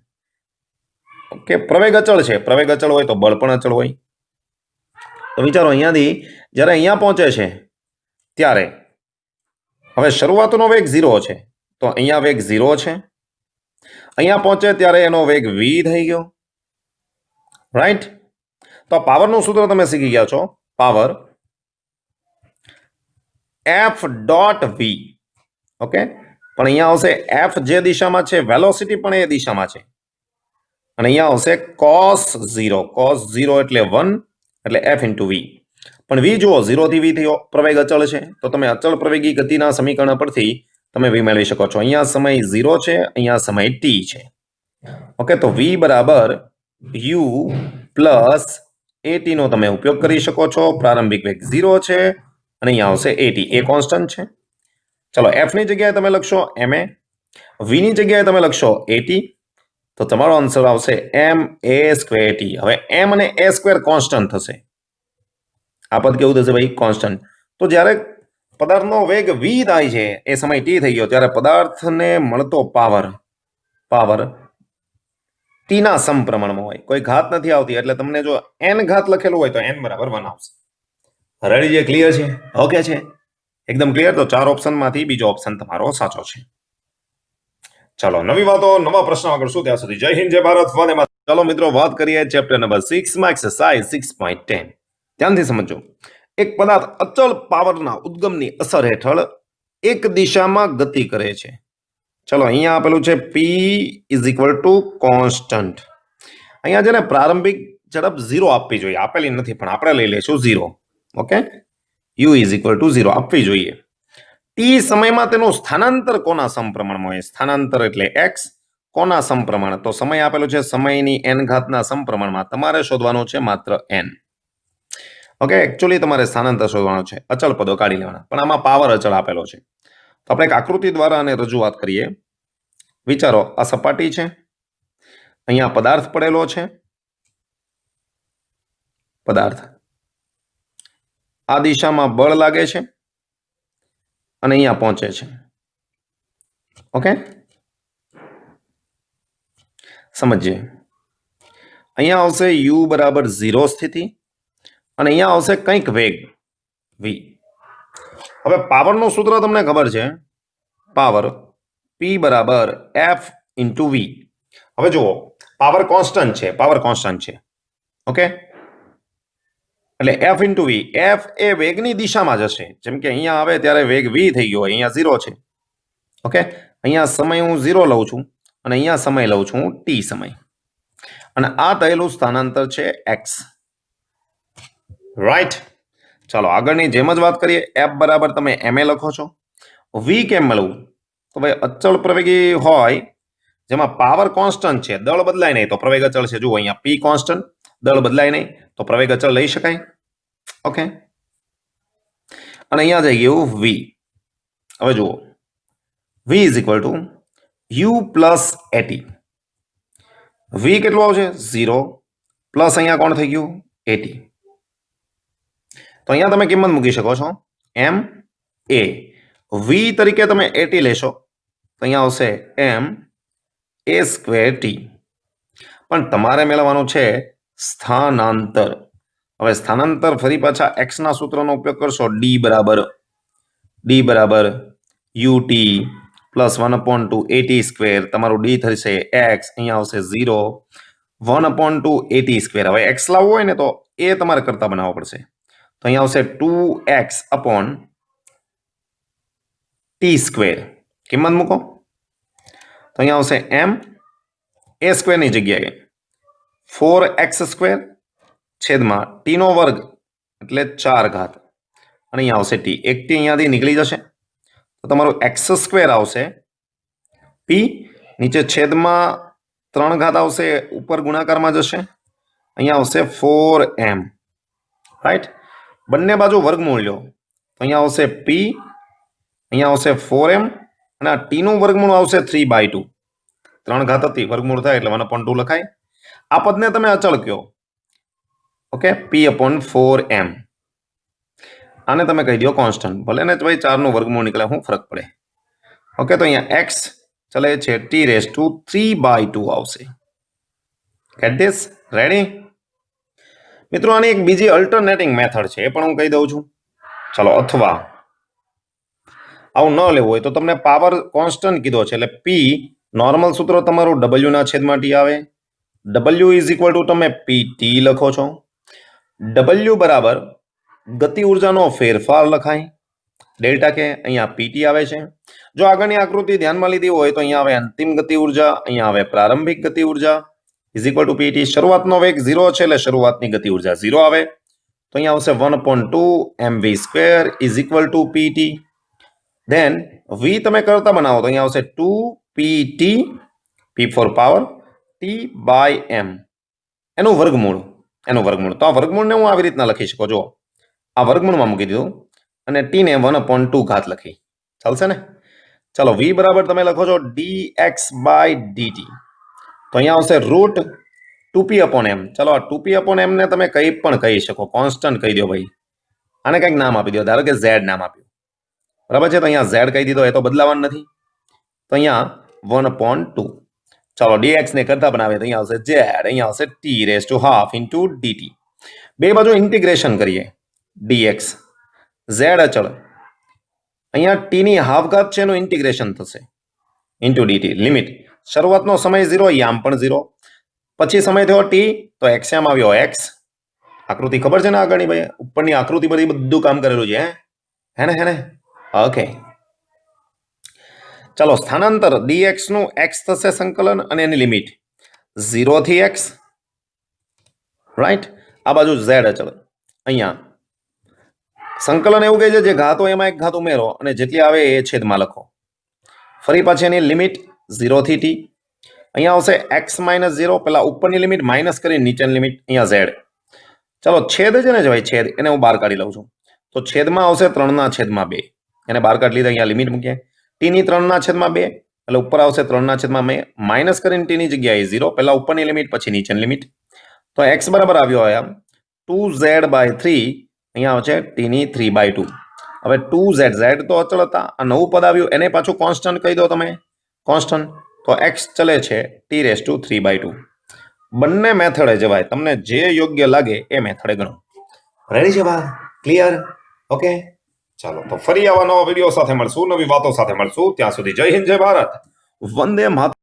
ઓકે, પ્રવેગ અચળ છે. પ્રવેગ અચળ હોય તો બળ પણ અચળ હોય. તો વિચારો, અહીંયાથી જ્યારે અહીંયા પહોંચે છે ત્યારે હવે શરૂઆતનો વેગ 0 છે, તો અહીંયા વેગ 0 છે. અહીંયા પહોંચે ત્યારે એનો વેગ v થઈ ગયો. રાઈટ? તો પાવરનું સૂત્ર તમે શીખી ગયા છો. Power F.v. ઓકે, પણ અહીંયા આવશે f જે દિશામાં છે, વેલોસિટી પણ એ દિશામાં છે. અને અહીંયા આવશે cos 0 એટલે 1 એટલે f × v. પણ v જુઓ 0 થી v થયો, પ્રવેગ અચળ છે. તો તમે અચળ પ્રવેગી ગતિના સમીકરણ પરથી તમે v મેળવી શકો છો. અહીંયા સમય 0 છે, અહીંયા સમય t છે. ઓકે, તો v બરાબર u પ્લસ at નો તમે ઉપયોગ કરી શકો છો. પ્રારંભિક વેગ 0 છે અને અહીંયા આવશે at, એ કોન્સ્ટન્ટ છે. ચલો, f ની જગ્યાએ તમે લખશો ma, v ની જગ્યાએ તમે લખશો at. તો તમારો આન્સર આવશે ma²t. હવે m અને a² કોન્સ્ટન્ટ થશે. આ પદ કેવું થશે ભાઈ? કોન્સ્ટન્ટ. તો જ્યારે પદાર્થનો વેગ v થાય છે એ સમય t થઈ ગયો ત્યારે પદાર્થને મળતો પાવર t ના સમપ્રમાણમાં હોય, કોઈ ઘાત નથી આવતી, એટલે તમને જો n ઘાત લખેલું હોય તો n બરાબર 1 આવશે. રેડી છે? ક્લિયર છે? ઓકે છે? એકદમ ક્લિયર. તો 4 ઓપ્શનમાંથી બીજો ઓપ્શન તમારો સાચો છે. ચાલો નવી વાતો નવા પ્રશ્ન આગળ શું, ત્યાં સુધી જય હિન્દ, જય ભારત, વંદે માતરમ. ચાલો મિત્રો વાત કરીએ ચેપ્ટર નંબર 6 માં એક્સરસાઇઝ 6.10. ધ્યાનથી સમજો. એક પદાર્થ અચળ પાવરના ઉદ્ગમની અસર હેઠળ એક દિશામાં ગતિ કરે છે. ચલો અહીંયા આપેલું છે p = કોન્સ્ટન્ટ. અહીંયા છે ને પ્રારંભિક ઝડપ 0 આપવી જોઈએ, આપેલી નથી પણ આપણે લઈ લઈશું 0. ઓકે, u = 0 આપવી જોઈએ. t સમયમાં તેનું સ્થાનાંતર કોના સમપ્રમાણમાં હોય? સ્થાનાંતર એટલે x, કોના સમપ્રમાણ? તો સમય આપેલો છે, સમયની n ઘાતના સમપ્રમાણમાં. તમારે શોધવાનું છે માત્ર n. ઓકે, એકચ્યુઅલી તમારે સ્થાનાંતર શોધવાનું છે, અચળ પદો કાઢી લેવાના, પણ આમાં પાવર અચળ આપેલો છે. તો આપણે એક આકૃતિ દ્વારા આને રજૂઆત કરીએ. વિચારો, આ સપાટી છે, અહીંયા પદાર્થ પડેલો છે, પદાર્થ આ દિશામાં બળ લાગે છે અને અહીંયા પહોંચે છે. ઓકે, સમજીએ. અહીંયા આવશે u બરાબર 0 સ્થિતિ અને અહીંયા આવશે કંઈક વેગ v. હવે પાવરનું સૂત્ર તમને ખબર છે, પાવર p બરાબર f × v. હવે જુઓ, પાવર કોન્સ્ટન્ટ છે. ઓકે, એટલે f × v. f એ વેગની દિશામાં જશે. જેમ કે અહીંયા આવે ત્યારે વેગ v થઈ ગયો, અહીંયા 0 છે. ઓકે, અહીંયા સમય હું 0 લઉં છું અને અહીંયા સમય લઉં છું t સમય, અને આ થયેલું સ્થાનાંતર છે x. રાઈટ. ચાલો આગળની જેમ જ વાત કરીએ. f બરાબર તમે ma લખો છો. v કેમ મળવું? તો ભાઈ અચળ પ્રવેગી હોય જેમાં પાવર કોન્સ્ટન્ટ છે, દળ બદલાય નહીં તો પ્રવેગ અચળ છે. જુઓ અહીંયા p કોન્સ્ટન્ટ, દળ બદલાય નહીં તો પ્રવેગ અચળ લઈ શકાય. ઓકે, અને અહીંયા જઈ ગયું v. હવે જુઓ, v = u + at. v કેટલું આવશે? 0 પ્લસ અહીંયા કોણ થઈ ગયું? at. તો અહીંયા તમે કિંમત મૂકી શકો છો m a. v તરીકે તમે at લેશો તો અહીંયા આવશે ma²t. પણ તમારે મેળવવાનું છે સ્થાનાંતર. હવે સ્થાનાંતર ફરી પાછા x ના સૂત્રનો ઉપયોગ કરશો. d બરાબર ut + 1/2 at². તમારું d થશે x, અહીંયા આવશે 0 1/2 at². હવે x લાવવું હોય ને તો એ તમારે કરતા બનાવવો પડશે. તો અહીંયા આવશે 2x/t². કિંમત મૂકો તો અહીંયા આવશે m a² ની જગ્યાએ 4x² છેદમાં t² એટલે 4 ઘાત, અને અહીંયા આવશે t. એક t અહીંયાથી નીકળી જશે તો તમારું x² આવશે, p નીચે છેદમાં 3 ઘાત આવશે, ઉપર ગુણાકારમાં જશે, અહીંયા આવશે 4m. રાઈટ. બંને બાજુ વર્ગમૂળ લો તો અહીંયા આવશે p, અહીંયા આવશે 4m, અને આ t નું વર્ગમૂળ આવશે 3/2. 3 ઘાત હતી, વર્ગમૂળ થાય એટલે 1/2 લખાય. આ પદને તમે અચળ કહો. Okay, p/4m. આને તમે કહી દો કોન્સ્ટન્ટ. ભલે ને ભાઈ 4 નું વર્ગમૂળ નીકળે, શું ફરક પડે? ઓકે, તો અહીંયા x ચલે છે t⁻³ આવશે. Gate this? રેડી? મિત્રો આની એક બીજી અલ્ટરનેટિંગ મેથડ છે, એ પણ હું કહી દઉં છું. ચલો, અથવા આવું ન લેવું હોય તો તમને પાવર કોન્સ્ટન્ટ કીધો છે, એટલે p નોર્મલ સૂત્ર તમારું w ના છેદમાં t આવે. w = તમે pt લખો છો. w બરાબર ગતિ ઉર્જાનો ફેરફાર લખાય, ડેલ્ટા કે. અહીંયા pt આવે છે. જો આગળની આકૃતિ ધ્યાનમાં લીધી હોય તો અહીંયા આવે અંતિમ ગતિ ઉર્જા, અહીંયા આવે પ્રારંભિક ગતિ ઉર્જા = pt. શરૂઆતનો વેગ 0 છે એટલે શરૂઆતની ગતિ ઉર્જા 0 આવે. તો અહીંયા આવશે 1/2 mv² = pt. ધેન v તમે કરતા બનાવો તો અહીંયા આવશે 2pt, p for power, t/m. એનું વર્ગમૂળ. તો આ વર્ગમૂળને હું આવી રીતના લખી શકો. જો આ વર્ગમૂળમાં મૂકી દીધું અને t ને 1/2 ઘાત લખી. ચાલશે ને? ચાલો, v બરાબર તમે લખો છો dx/dt. તો અહીંયા આવશે √2p/m. ચાલો, આ 2p/m ને તમે કંઈ પણ કહી શકો, કોન્સ્ટન્ટ કહી દો ભાઈ. આને કંઈક નામ આપી દો, ધારો કે z નામ આપ્યું. બરાબર છે. તો અહીંયા ઝેડ કહી દીધો, એ તો બદલાવાનું નથી. તો અહીંયા 1/2. ચાલો dx ને કરતા બનાવે તો અહીંયા આવશે ઝેડ, અહીંયા આવશે T raise to half into DT. બે બાજુ ઇન્ટિગ્રેશન કરીએ. dx ઝેડ અચળ, અહીંયા ટી ની હાફ ઘાત છે એનું ઇન્ટિગ્રેશન થશે ઇન્ટુ ડીટી. લિમિટ શરૂઆતનો સમય 0, યામ પણ 0, પછી સમય થયો ટી તો એક્સ યામ આવ્યો એક્સ. આકૃતિ ખબર છે ને આગળની ભાઈ, ઉપરની આકૃતિ બધી બધું કામ કરેલું છે. હે ને ઓકે. ચાલો સ્થાનાંતર dx નું x થશે સંકલન અને એની લિમિટ 0 થી x, રાઈટ. આ બાજુ z અચળ, અહીંયા સંકલન એવું કહે છે જે ઘાતો એમાં એક ઘાત ઉમેરો અને જેટલી આવે એ છેદમાં લખો. ફરી પાછી એની લિમિટ 0 થી t. અહીંયા આવશે x - 0, પેલા ઉપરની લિમિટ માઇનસ કરી નીચેની લિમિટ, અહીંયા z. ચાલો છેદ છે ને ભાઈ, છેદ એને હું બહાર કાઢી લઉં છું. તો છેદમાં આવશે 3/2, એને બહાર કાઢી લીધા, અહીંયા લિમિટ મૂકીએ. t ની 3/2 એટલે ઉપર આવશે 3/2, માઇનસ કરીને t ની જગ્યાએ 0, પેલા ઉપરની લિમિટ પછી નીચેની લિમિટ. તો x બરાબર આવ્યો આમ 2z/3, અહીંયા આવશે t ની 3/2. હવે 2z, z તો અચળ હતા, આ નવું પદ આવ્યું એને પાછું કોન્સ્ટન્ટ કહી દો તમે, કોન્સ્ટન્ટ. તો x ચલે છે t⁵3/2. બંને મેથડે જવાય, તમને જે યોગ્ય લાગે એ મેથડે ગણો. રેડી છે બા? ક્લિયર? ઓકે. ચાલો તો ફરી આવા નવા વિડીયો સાથે મળશું, નવી વાતો સાથે મળશું. ત્યાં સુધી જય હિન્દ, જય ભારત, વંદે માતરમ.